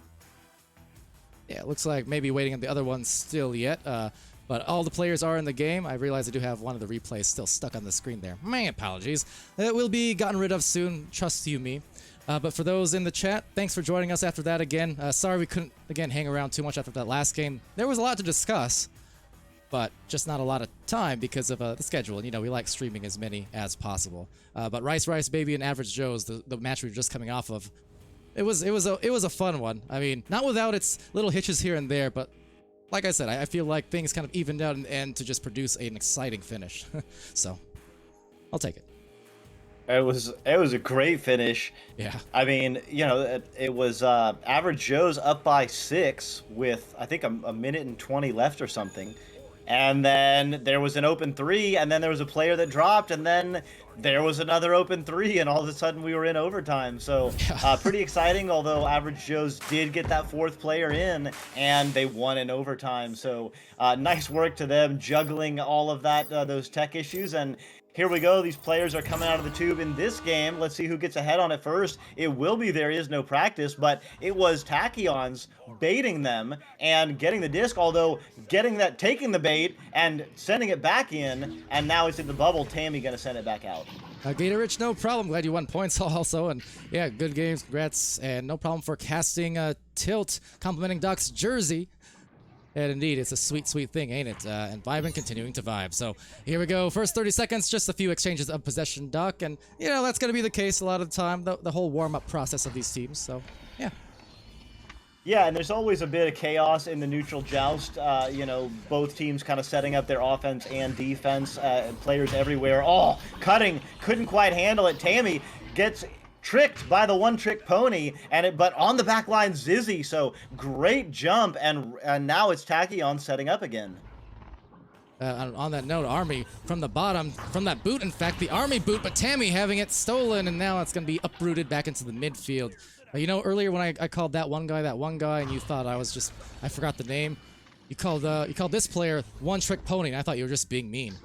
Yeah, it looks like maybe waiting on the other ones still yet, but all the players are in the game. I realize I do have one of the replays still stuck on the screen there. My apologies. It will be gotten rid of soon, trust you me. But for those in the chat, thanks for joining us after that again. Sorry we couldn't, again, hang around too much after that last game. There was a lot to discuss, but just not a lot of time because of the schedule. You know, we like streaming as many as possible. But Rice Baby and Average Joe's, the match we were just coming off of, it was a fun one. I mean, not without its little hitches here and there, but like I said, I feel like things kind of evened out in the end to just produce an exciting finish. So, I'll take it. It was a great finish. Yeah. I mean, you know, it was Average Joe's up by 6 with, I think, a minute and 20 left or something. And then there was an open 3, and then there was a player that dropped, and then there was another open 3, and all of a sudden we were in overtime. So pretty exciting, although Average Joe's did get that 4th player in, and they won in overtime. So nice work to them juggling all of that, those tech issues. And here we go. These players are coming out of the tube in this game. Let's see who gets ahead on it first. It will be There Is No Practice, but it was Tachyons baiting them and getting the disc, although taking the bait and sending it back in, and now it's in the bubble. Tammy gonna send it back out. Gator Rich, no problem. Glad you won points also. And yeah, good games. Congrats. And no problem for casting Tilt, complimenting Doc's jersey. And indeed, it's a sweet, sweet thing, ain't it? And vibing, continuing to vibe. So here we go. First 30 seconds, just a few exchanges of possession, Doc. And, you know, that's going to be the case a lot of the time, the whole warm-up process of these teams. So, yeah. Yeah, and there's always a bit of chaos in the neutral joust. You know, both teams kind of setting up their offense and defense. Players everywhere. Oh, cutting. Couldn't quite handle it. Tammy gets tricked by the one-trick pony, but on the back line, Zizzy. So great jump, and now it's Tachyon setting up again. On that note, Army from the bottom, from that boot, in fact, the Army boot, but Tammy having it stolen, and now it's going to be uprooted back into the midfield. You know, earlier when I called that one guy, and you thought I forgot the name. You called this player one-trick pony, and I thought you were just being mean.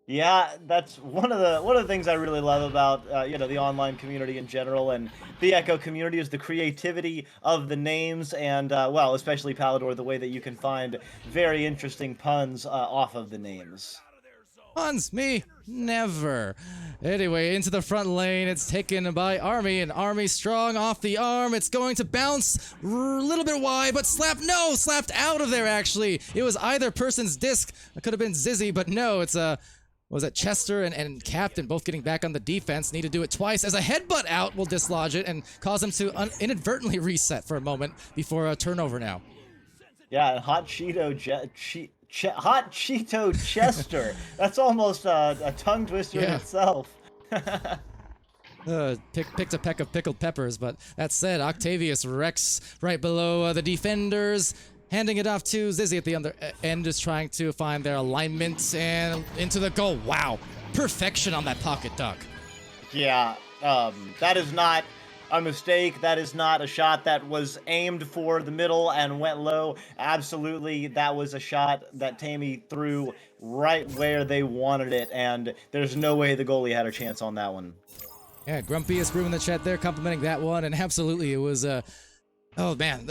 Yeah, that's one of the things I really love about you know, the online community in general, and the Echo community is the creativity of the names, and well, especially Palidore, the way that you can find very interesting puns off of the names. Puns? Me? Never. Anyway, into the front lane, it's taken by Army, and Army strong off the arm. It's going to bounce a little bit wide, but slapped out of there, actually. It was either person's disc. It could have been Zizzy, but no, it's was it Chester and Captain both getting back on the defense? Need to do it twice as a headbutt out will dislodge it and cause him to inadvertently reset for a moment before a turnover now. Yeah, Hot Cheeto Chester. That's almost a tongue twister in itself. Picked a peck of pickled peppers, but that said, Octavius wrecks right below the defenders. Handing it off to Zizzy at the other end, is trying to find their alignment and into the goal. Wow, perfection on that pocket duck. Yeah, that is not a mistake. That is not a shot that was aimed for the middle and went low. Absolutely, that was a shot that Tammy threw right where they wanted it, and there's no way the goalie had a chance on that one. Yeah, Grumpiest Brew in the chat there complimenting that one, and absolutely it was, oh man,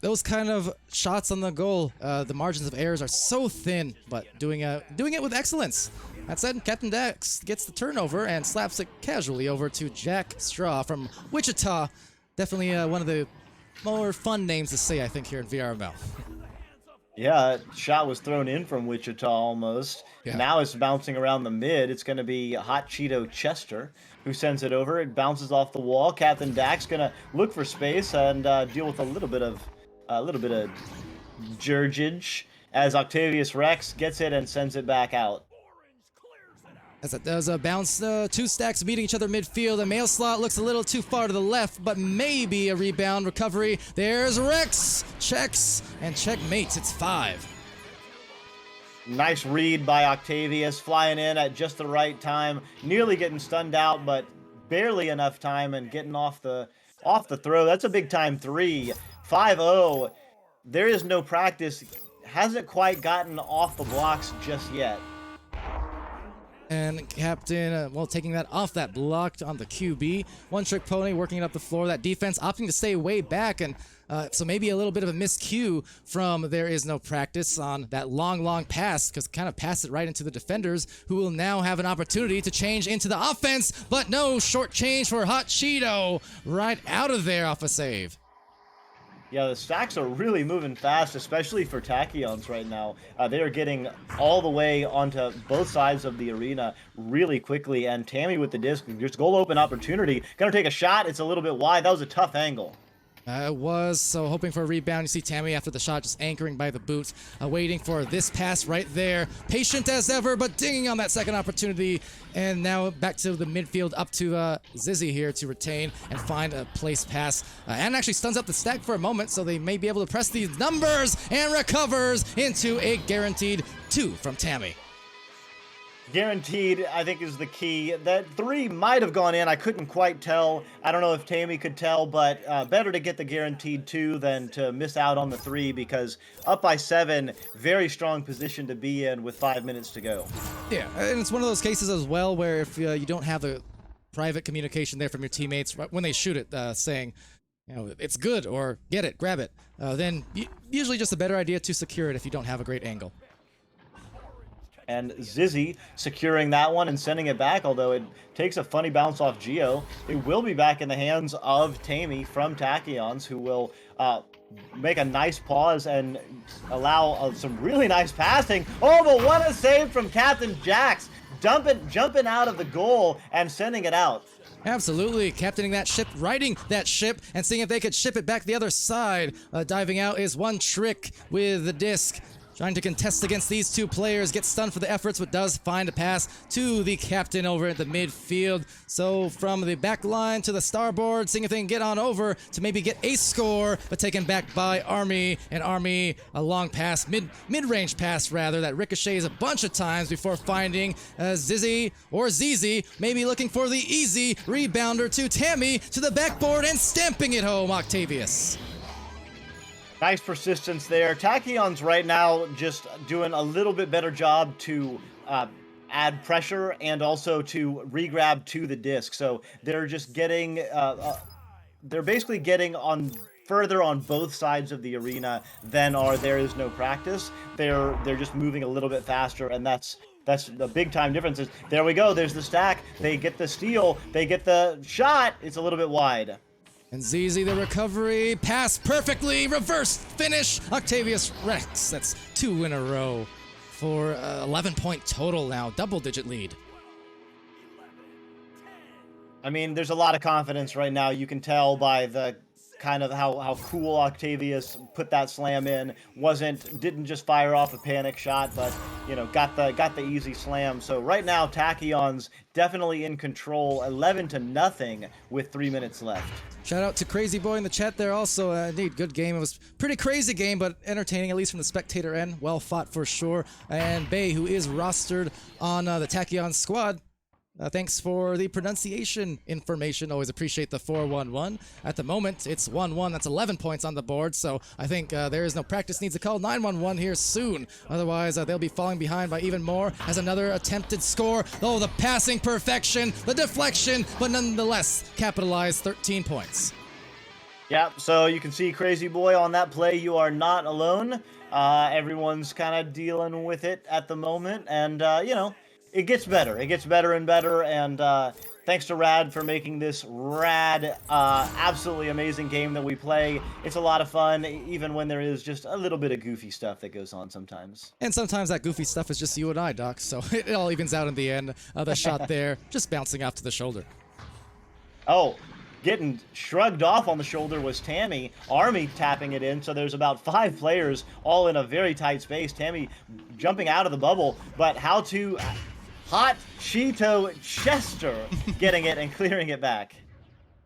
those kind of shots on the goal, the margins of errors are so thin, but doing it with excellence. That said, Captain Dex gets the turnover and slaps it casually over to Jack Straw from Wichita. Definitely one of the more fun names to say, I think, here in VRML. Yeah, that shot was thrown in from Wichita almost. Yeah. Now it's bouncing around the mid. It's going to be Hot Cheeto Chester who sends it over. It bounces off the wall. Captain Dak's going to look for space and deal with a little bit of Jurgage as Octavius Rex gets it and sends it back out. As it does a bounce, two stacks meeting each other midfield. The mail slot looks a little too far to the left, but maybe a rebound recovery. There's Rex, checks, and checkmates. It's 5. Nice read by Octavius, flying in at just the right time, nearly getting stunned out, but barely enough time and getting off the throw. That's a big time 3. 5-0. There is no practice. Hasn't quite gotten off the blocks just yet. And Captain, taking that off that block on the QB. One trick pony working it up the floor. That defense opting to stay way back. And so maybe a little bit of a miscue from there is no practice on that long pass, because kind of passed it right into the defenders, who will now have an opportunity to change into the offense. But no, short change for Hot Cheeto right out of there off a save. Yeah, the stacks are really moving fast, especially for Tachyons right now. They are getting all the way onto both sides of the arena really quickly, and Tammy with the disc, just goal open opportunity. Gonna take a shot, it's a little bit wide. That was a tough angle. It was, so hoping for a rebound. You see Tammy after the shot just anchoring by the boot, waiting for this pass right there. Patient as ever, but dinging on that second opportunity. And now back to the midfield, up to Zizzy here to retain and find a place pass. And actually stuns up the stack for a moment, so they may be able to press these numbers and recovers into a guaranteed 2 from Tammy. Guaranteed, I think, is the key. That 3 might have gone in. I couldn't quite tell. I don't know if Tammy could tell, but better to get the guaranteed 2 than to miss out on the 3, because up by 7, very strong position to be in with 5 minutes to go. Yeah, and it's one of those cases as well where if you don't have a private communication there from your teammates when they shoot it, saying, it's good or get it, grab it, then usually just a better idea to secure it if you don't have a great angle. And Zizzy securing that one and sending it back, although it takes a funny bounce off Geo. It will be back in the hands of Tammy from Tachyons, who will make a nice pause and allow some really nice passing. Oh, but what a save from Captain Jax, jumping out of the goal and sending it out. Absolutely, captaining that ship, riding that ship, and seeing if they could ship it back the other side. Diving out is one trick with the disc. Trying to contest against these two players, gets stunned for the efforts, but does find a pass to the captain over at the midfield. So from the back line to the starboard, seeing if they can get on over to maybe get a score, but taken back by Army. And Army, a long pass, mid-range pass rather, that ricochets a bunch of times before finding Zizzy or ZZ, maybe looking for the easy rebounder to Tammy to the backboard and stamping it home, Octavius. Nice persistence there. Tachyons right now just doing a little bit better job to add pressure and also to regrab to the disc. So they're just getting, they're basically getting on further on both sides of the arena than there is no practice. They're just moving a little bit faster, and that's the big time difference. There we go. There's the stack. They get the steal. They get the shot. It's a little bit wide. And ZZ, the recovery, pass perfectly, reverse finish, Octavius Rex. That's 2 in a row for 11-point total now, double-digit lead. I mean, there's a lot of confidence right now. You can tell by the kind of how cool Octavius put that slam in. Didn't just fire off a panic shot, but got the easy slam. So right now, Tachyons definitely in control, 11-0 with 3 minutes left. Shout out to Crazy Boy in the chat there also. Indeed, good game. It was pretty crazy game, but entertaining, at least from the spectator end. Well fought for sure. And Bay, who is rostered on the Tachyon squad, thanks for the pronunciation information. Always appreciate the 4-1-1. At the moment, it's 1-1. That's 11 points on the board, so I think there is no practice. Needs to call 9-1-1 here soon. Otherwise, they'll be falling behind by even more as another attempted score. Oh, the passing perfection, the deflection, but nonetheless, capitalized 13 points. Yeah, so you can see Crazy Boy on that play. You are not alone. Everyone's kind of dealing with it at the moment, and, it gets better. It gets better and better, and Thanks to Rad for making this rad, absolutely amazing game that we play. It's a lot of fun, even when there is just a little bit of goofy stuff that goes on sometimes. And sometimes that goofy stuff is just you and I, Doc, so it all evens out in the end. The shot there, just bouncing off to the shoulder. Oh, getting shrugged off on the shoulder was Tammy. Army tapping it in, so there's about 5 players all in a very tight space. Tammy jumping out of the bubble, but how to... Hot Cheeto Chester getting it and clearing it back.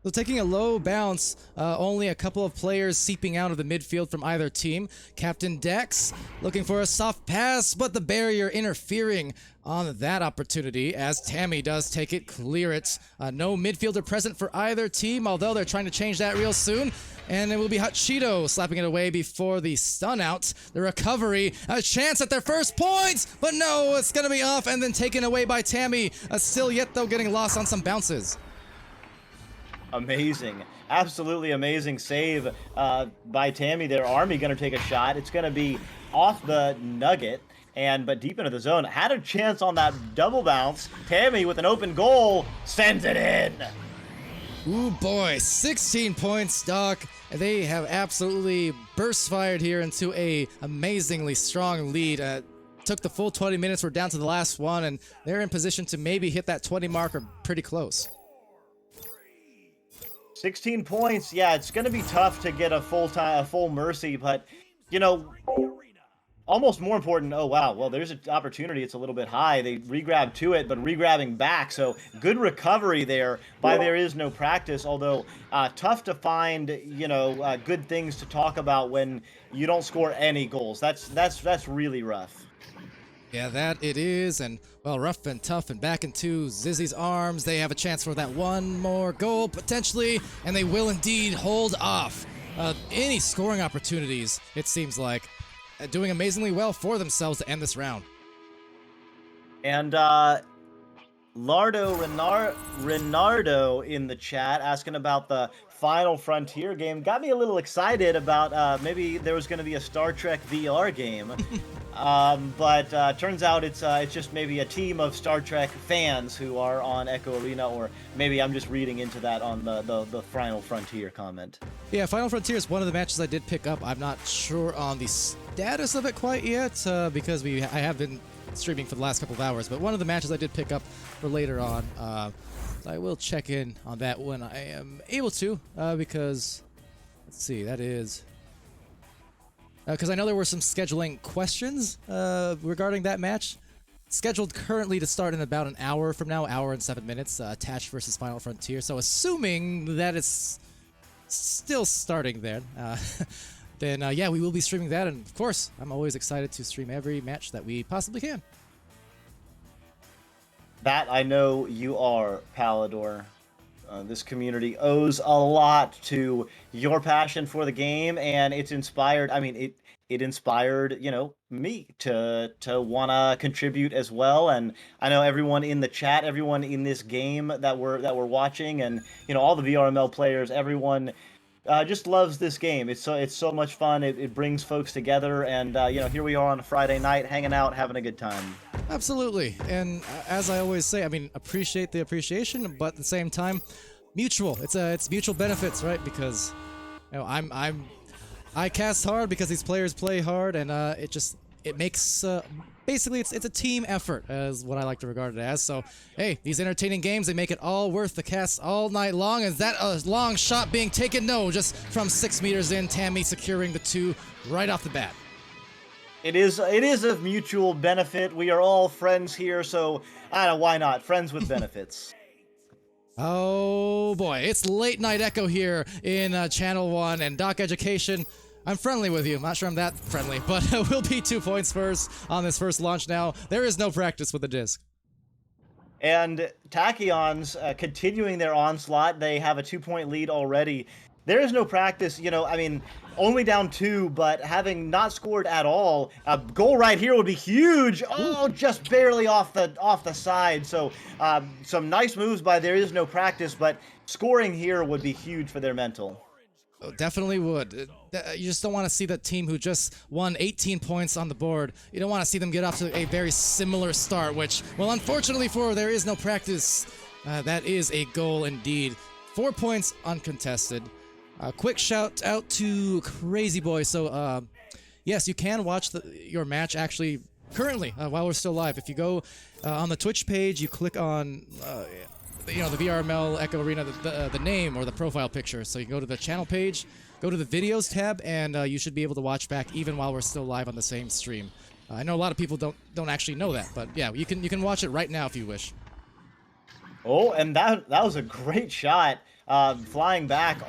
So taking a low bounce, only a couple of players seeping out of the midfield from either team. Captain Dex looking for a soft pass, but the barrier interfering on that opportunity as Tammy does take it, clear it. No midfielder present for either team, although they're trying to change that real soon. And it will be Hot Cheeto slapping it away before the stun out. The recovery, a chance at their first points, but no, it's going to be off and then taken away by Tammy. Still yet, though, getting lost on some bounces. Amazing. Absolutely amazing save by Tammy there. Army going to take a shot. It's going to be off the nugget. But deep into the zone. Had a chance on that double bounce. Tammy with an open goal sends it in. Ooh boy, 16 points, Doc. They have absolutely burst fired here into a amazingly strong lead. Took the full 20 minutes. We're down to the last one, and they're in position to maybe hit that 20 mark or pretty close. 16 points. Yeah, it's going to be tough to get a full mercy, but you know, almost more important. Oh wow, well there's an opportunity. It's a little bit high. They regrab to it, but regrabbing back. So good recovery there. By there is no practice. Although tough to find, you know, good things to talk about when you don't score any goals. That's really rough. Yeah, that it is, and well, rough and tough, and back into Zizzy's arms. They have a chance for that one more goal, potentially, and they will indeed hold off any scoring opportunities, it seems like. Doing amazingly well for themselves to end this round. And Lardo Renardo in the chat asking about the Final Frontier game. Got me a little excited about maybe there was going to be a Star Trek VR game. But turns out it's just maybe a team of Star Trek fans who are on Echo Arena, or maybe I'm just reading into that on the Final Frontier comment. Yeah, Final Frontier is one of the matches I did pick up. I'm not sure on the status of it quite yet because I have been streaming for the last couple of hours, but one of the matches I did pick up for later on. So I will check in on that when I am able to because, let's see, that is... Because I know there were some scheduling questions regarding that match. Scheduled currently to start in about an hour from now, hour and 7 minutes, Attached versus Final Frontier. So assuming that it's still starting then, then yeah, we will be streaming that. And of course, I'm always excited to stream every match that we possibly can. That I know you are, Palidore. This community owes a lot to your passion for the game, and it's inspired. I mean, it inspired, you know, me to wanna contribute as well. And I know everyone in the chat, everyone in this game that we're watching, and you know, all the VRML players, everyone just loves this game. It's so much fun. It brings folks together, and you know, here we are on a Friday night, hanging out, having a good time. Absolutely. And as I always say, I mean, appreciate the appreciation, but at the same time, mutual. It's mutual benefits, right? Because you know, I cast hard because these players play hard, and it makes basically it's a team effort, as what I like to regard it as. So hey, these entertaining games, they make it all worth the cast all night long. Is that a long shot being taken? No, just from 6 meters in, Tammy securing the 2 right off the bat. It is a mutual benefit. We are all friends here, so I don't know, why not? Friends with benefits. Oh boy, it's Late Night Echo here in Channel 1, and DocEducation, I'm friendly with you. I'm not sure I'm that friendly, but we'll be 2 points first on this first launch now. There is no practice with the disc. And Tachyons continuing their onslaught. They have a 2-point lead already. There is no practice, you know, I mean, only down 2, but having not scored at all, a goal right here would be huge. Oh, just barely off the side. So some nice moves by There Is No Practice, but scoring here would be huge for their mental. Oh, definitely would. You just don't want to see that team who just won 18 points on the board. You don't want to see them get off to a very similar start, which, well, unfortunately for There Is No Practice, That is a goal indeed. 4 points uncontested. Quick shout out to Crazy Boy. So, yes, you can watch your match actually currently while we're still live. If you go on the Twitch page, you click on the VRML Echo Arena, the name or the profile picture. So you go to the channel page, go to the videos tab, and you should be able to watch back even while we're still live on the same stream. I know a lot of people don't actually know that, but yeah, you can watch it right now if you wish. Oh, and that was a great shot. Flying back,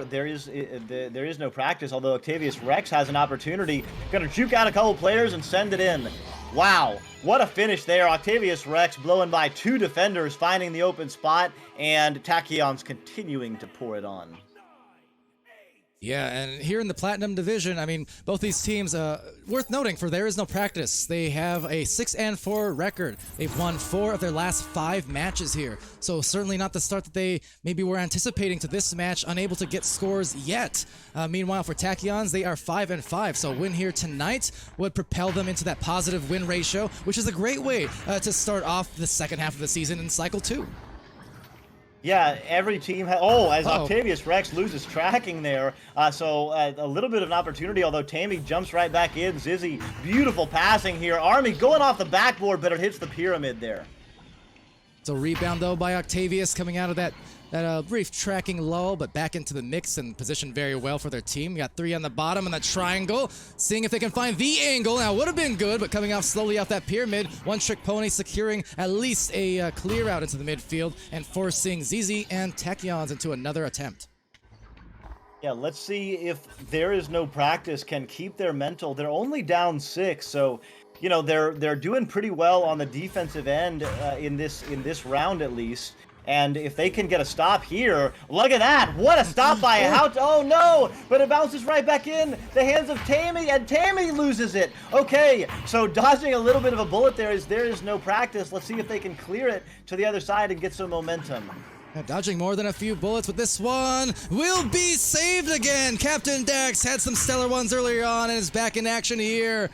there is no practice. Although Octavius Rex has an opportunity, gonna juke out a couple players and send it in. Wow, what a finish there! Octavius Rex blowing by 2 defenders, finding the open spot, and Tachyon's continuing to pour it on. Yeah, and here in the Platinum Division, I mean, both these teams, worth noting, for there is no practice. They have a 6-4 record. They've won 4 of their last 5 matches here. So certainly not the start that they maybe were anticipating to this match, unable to get scores yet. Meanwhile, for Tachyons, they are 5-5. So a win here tonight would propel them into that positive win ratio, which is a great way to start off the second half of the season in Cycle 2. Yeah, every team as Octavius Rex loses tracking there, so a little bit of an opportunity, although Tammy jumps right back in. Zizzy, beautiful passing here. Army going off the backboard, but it hits the pyramid there. So rebound, though, by Octavius coming out of that brief tracking lull, but back into the mix and positioned very well for their team. We got 3 on the bottom and the triangle, seeing if they can find the angle. Now, would have been good, but coming off slowly off that pyramid, One Trick Pony securing at least a clear out into the midfield and forcing ZZ and Tachyons into another attempt. Yeah, let's see if there is no practice can keep their mental. They're only down 6, so you know they're doing pretty well on the defensive end in this round at least. And if they can get a stop here, look at that! What a stop by oh no! But it bounces right back in the hands of Tammy, and Tammy loses it. Okay, so dodging a little bit of a bullet there is no practice. Let's see if they can clear it to the other side and get some momentum. Dodging more than a few bullets with this one will be saved again. Captain Dax had some stellar ones earlier on and is back in action here.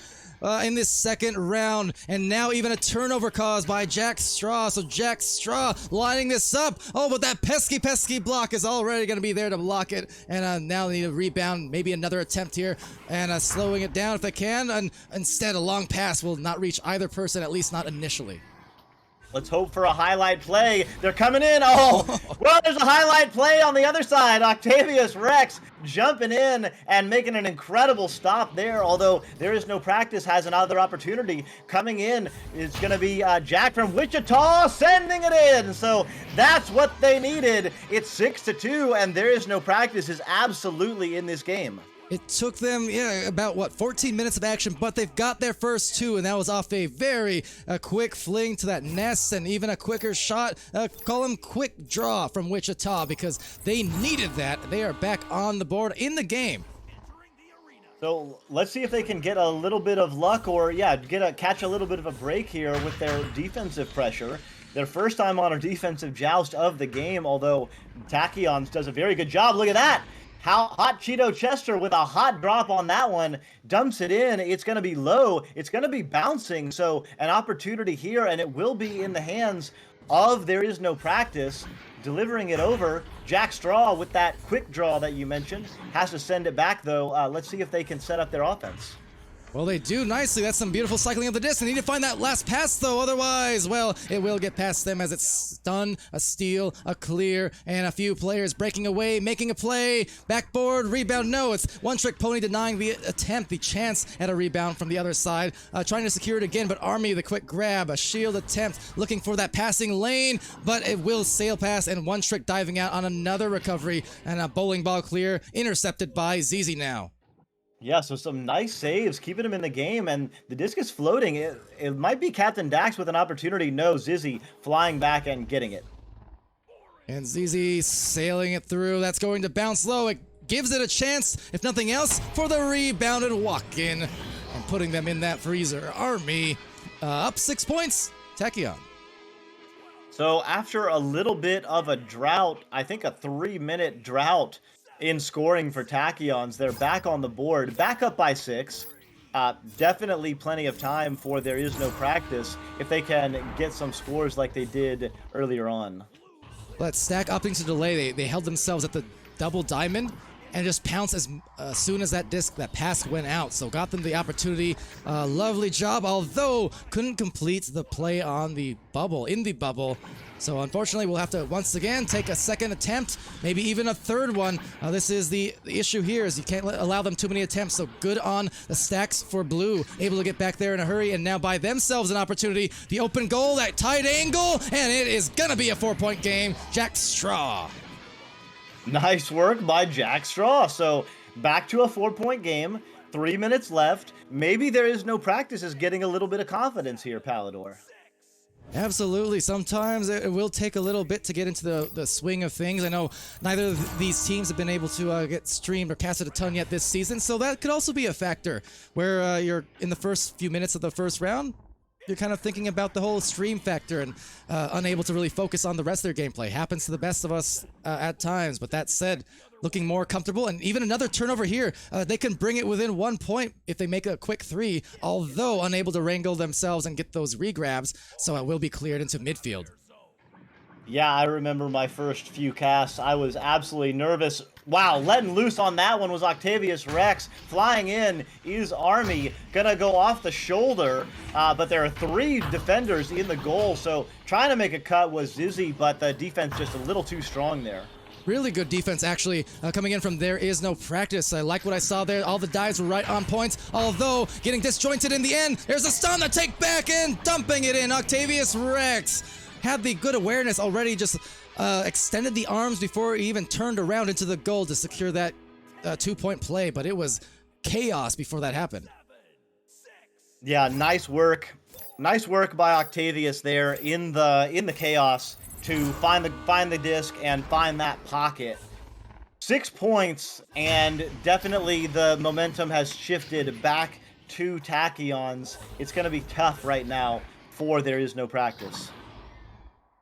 In this second round, and now even a turnover caused by Jack Straw. So Jack Straw lining this up. Oh, but that pesky block is already going to be there to block it. And now they need a rebound, maybe another attempt here, and slowing it down if they can. And instead, a long pass will not reach either person, at least not initially. Let's hope for a highlight play. They're coming in. Oh, well, there's a highlight play on the other side. Octavius Rex jumping in and making an incredible stop there. Although there is no practice, has another opportunity coming in. It's going to be Jack from Wichita sending it in. So that's what they needed. It's 6-2, and there is no practice is absolutely in this game. It took them, about 14 minutes of action, but they've got their first 2, and that was off a very quick fling to that nest, and even a quicker shot. Call them quick draw from Wichita, because they needed that. They are back on the board in the game. So let's see if they can get a little bit of luck, or catch a little bit of a break here with their defensive pressure. Their first time on a defensive joust of the game, although Tachyons does a very good job. Look at that! How Hot Cheeto Chester with a hot drop on that one, dumps it in. It's going to be low. It's going to be bouncing. So an opportunity here, and it will be in the hands of There Is No Practice. Delivering it over. Jack Straw with that quick draw that you mentioned. Has to send it back, though. Let's see if they can set up their offense. Well, they do nicely. That's some beautiful cycling of the disc. They need to find that last pass, though. Otherwise, well, it will get past them as it's stun, a steal, a clear, and a few players breaking away, making a play. Backboard, rebound. No, it's One Trick Pony denying the attempt, the chance at a rebound from the other side. Trying to secure it again, but Army, the quick grab, a shield attempt, looking for that passing lane, but it will sail past, and One Trick diving out on another recovery, and a bowling ball clear, intercepted by ZZ now. Yeah, so some nice saves, keeping him in the game, and the disc is floating. It might be Captain Dax with an opportunity. No, Zizzy flying back and getting it. And ZZ sailing it through. That's going to bounce low. It gives it a chance, if nothing else, for the rebounded walk-in. And putting them in that freezer. Army up 6 points. Tachyon. So after a little bit of a drought, I think a 3-minute drought in scoring for Tachyons, they're back on the board, back up by 6. Definitely plenty of time for There Is No Practice if they can get some scores like they did earlier on. But Stack opting to delay, they held themselves at the double diamond and just pounced as soon as that disc, that pass went out. So got them the opportunity. Lovely job, although couldn't complete the play on the bubble, in the bubble. So unfortunately, we'll have to once again take a second attempt, maybe even a third one. This is the issue here, is you can't allow them too many attempts. So good on the Stacks for blue, able to get back there in a hurry and now buy themselves an opportunity. The open goal, that tight angle, and it is gonna be a 4-point game. Jack Straw. Nice work by Jack Straw. So back to a 4-point game, 3 minutes left. Maybe there is no practice is getting a little bit of confidence here, Palidore. Absolutely. Sometimes it will take a little bit to get into the swing of things. I know neither of these teams have been able to get streamed or casted a ton yet this season, so that could also be a factor where you're in the first few minutes of the first round, you're kind of thinking about the whole stream factor and unable to really focus on the rest of their gameplay. Happens to the best of us at times, but that said, looking more comfortable, and even another turnover here. They can bring it within 1 point if they make a quick 3, although unable to wrangle themselves and get those regrabs, so it will be cleared into midfield. Yeah, I remember my first few casts. I was absolutely nervous. Wow, letting loose on that one was Octavius Rex. Flying in is Army. Gonna go off the shoulder, but there are 3 defenders in the goal, so trying to make a cut was Zizzy, but the defense just a little too strong there. Really good defense, actually, coming in from There Is No Practice. I like what I saw there. All the dives were right on point, although getting disjointed in the end. There's a stun, the take back in, dumping it in. Octavius Rex had the good awareness already, just extended the arms before he even turned around into the goal to secure that 2-point play, but it was chaos before that happened. Yeah, nice work. Nice work by Octavius there in the chaos to find the disc and find that pocket. 6 points, and definitely the momentum has shifted back to Tachyons. It's going to be tough right now for There Is No Practice.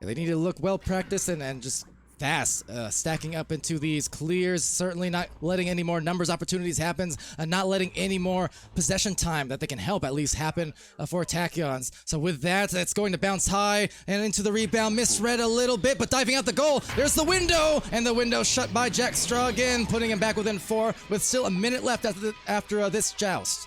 Yeah, they need to look well practiced and just fast, stacking up into these clears, certainly not letting any more numbers opportunities happen, and not letting any more possession time that they can help at least happen for Tachyons. So with that, it's going to bounce high and into the rebound, misread a little bit, but diving out the goal, there's the window, and the window shut by Jack Straw again, putting him back within 4 with still a minute left after this joust.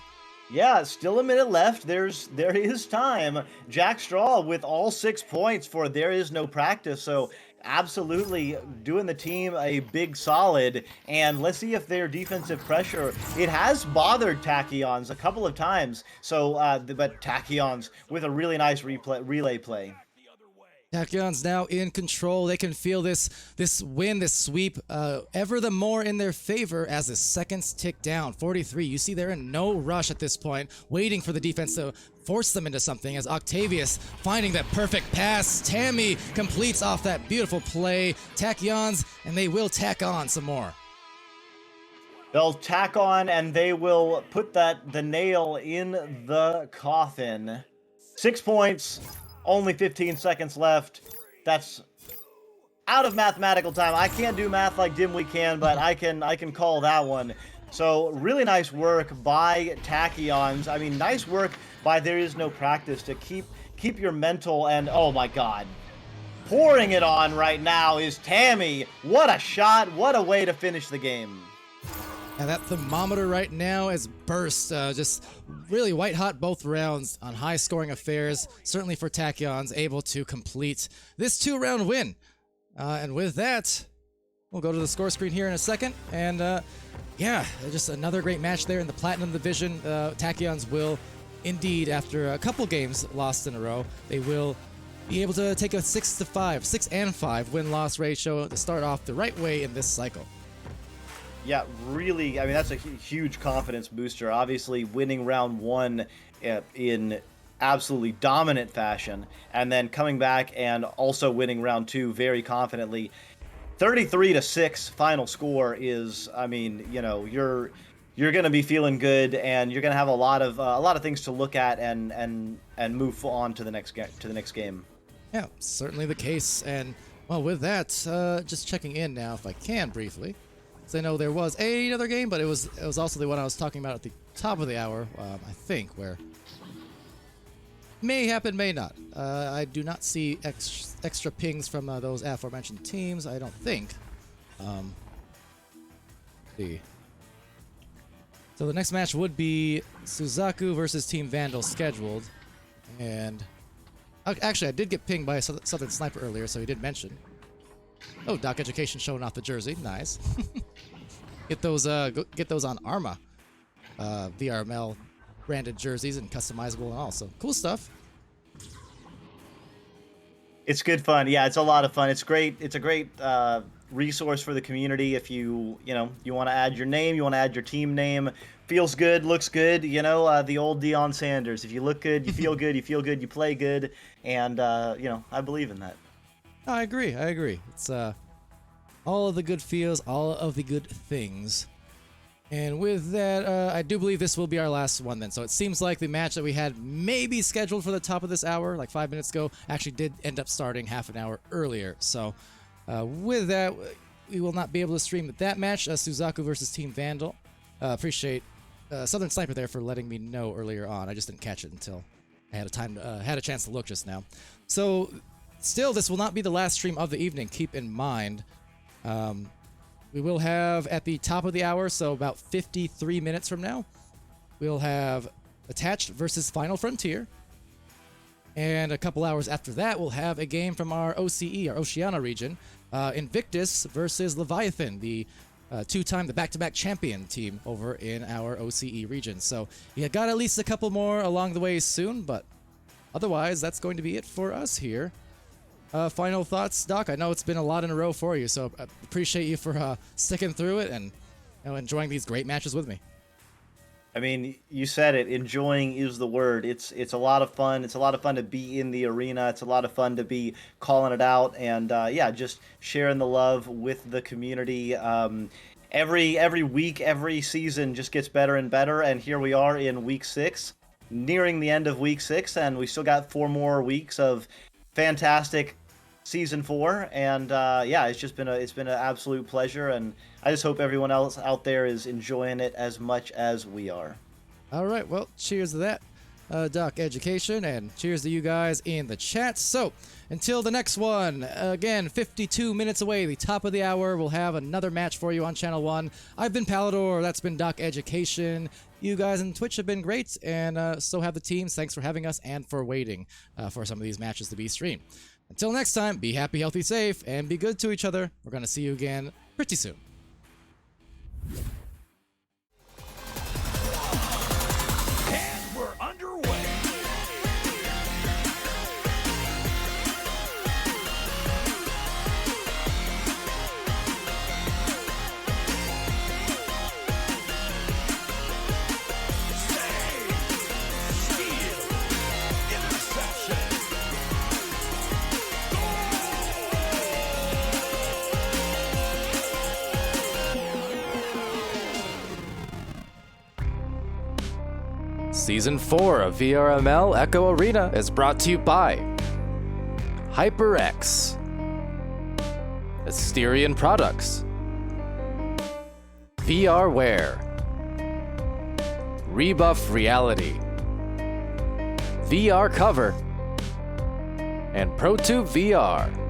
Yeah, still a minute left. There is time. Jack Straw with all 6 points for There Is No Practice, so absolutely doing the team a big solid. And let's see if their defensive pressure, it has bothered Tachyons a couple of times. So but Tachyons with a really nice relay play. Tachyons now in control. They can feel this win, this sweep, ever the more in their favor as the seconds tick down. 43. You see they're in no rush at this point, waiting for the defense to force them into something as Octavius finding that perfect pass. Tammy completes off that beautiful play. Tachyons, and they will tack on some more. They'll tack on and they will put the nail in the coffin. 6 points. Only 15 seconds left. That's out of mathematical time. I can't do math like Dimwee can, but I can call that one. So really nice work by Tachyons. I mean, nice work by There Is No Practice to keep your mental, and oh my god. Pouring it on right now is Tammy. What a shot. What a way to finish the game. And that thermometer right now is burst. Just really white hot both rounds on high scoring affairs. Certainly for Tachyons, able to complete this 2-round win. And with that, we'll go to the score screen here in a second. And yeah, just another great match there in the Platinum Division. Tachyons will indeed, after a couple games lost in a row, they will be able to take a 6 and 5 win-loss ratio to start off the right way in this cycle. Yeah, really, I mean, that's a huge confidence booster. Obviously, winning round 1 in absolutely dominant fashion, and then coming back and also winning round 2 very confidently. 33-6 final score is, I mean, you know, you're going to be feeling good, and you're going to have a lot of things to look at and move on to the next game. Yeah, certainly the case. And well, with that, just checking in now, if I can briefly. So I know there was another game, but it was also the one I was talking about at the top of the hour, I think, where May happen, may not. I do not see extra pings from those aforementioned teams, I don't think. Let's see. So the next match would be Suzaku versus Team Vandal scheduled. And actually, I did get pinged by a Southern Sniper earlier, so he did mention. Oh, DocEducation showing off the jersey. Nice. Get those on Arma. VRML branded jerseys and customizable and all. So cool stuff. It's good fun. Yeah, it's a lot of fun. It's great. It's a great resource for the community. If you want to add your name, you want to add your team name, feels good, looks good. The old Deion Sanders. If you look good, you feel good. You feel good, you play good. And I believe in that. I agree. It's all of the good feels, all of the good things. And with that, I do believe this will be our last one then. So it seems like the match that we had maybe scheduled for the top of this hour, like 5 minutes ago, actually did end up starting half an hour earlier. So with that, we will not be able to stream that match, Suzaku versus Team Vandal. Appreciate Southern Sniper there for letting me know earlier on. I just didn't catch it until I had a chance to look just now. So still, this will not be the last stream of the evening. Keep in mind. We will have at the top of the hour, so about 53 minutes from now, we'll have Attached versus Final Frontier. And a couple hours after that, we'll have a game from our OCE, our Oceania region, Invictus versus Leviathan, the the back-to-back champion team over in our OCE region. So you got at least a couple more along the way soon, but otherwise, that's going to be it for us here. Final thoughts, Doc? I know it's been a lot in a row for you, so I appreciate you for sticking through it and enjoying these great matches with me. I mean, you said it. Enjoying is the word. It's a lot of fun. It's a lot of fun to be in the arena. It's a lot of fun to be calling it out and just sharing the love with the community. Every week, every season just gets better and better. And here we are in week 6, nearing the end of week 6, and we still got 4 more weeks of fantastic season 4, and it's been an absolute pleasure, and I just hope everyone else out there is enjoying it as much as we are. All right, well, cheers to that, DocEducation, and cheers to you guys in the chat. So until the next one, again, 52 minutes away, the top of the hour, we'll have another match for you on Channel 1. I've been Palidore, that's been DocEducation. You guys on Twitch have been great, and so have the teams. Thanks for having us and for waiting for some of these matches to be streamed. Until next time, be happy, healthy, safe, and be good to each other. We're going to see you again pretty soon. And we're underway. Season 4 of VRML Echo Arena is brought to you by HyperX, Asterion Products, VRware, Rebuff Reality, VR Cover, and ProTube VR.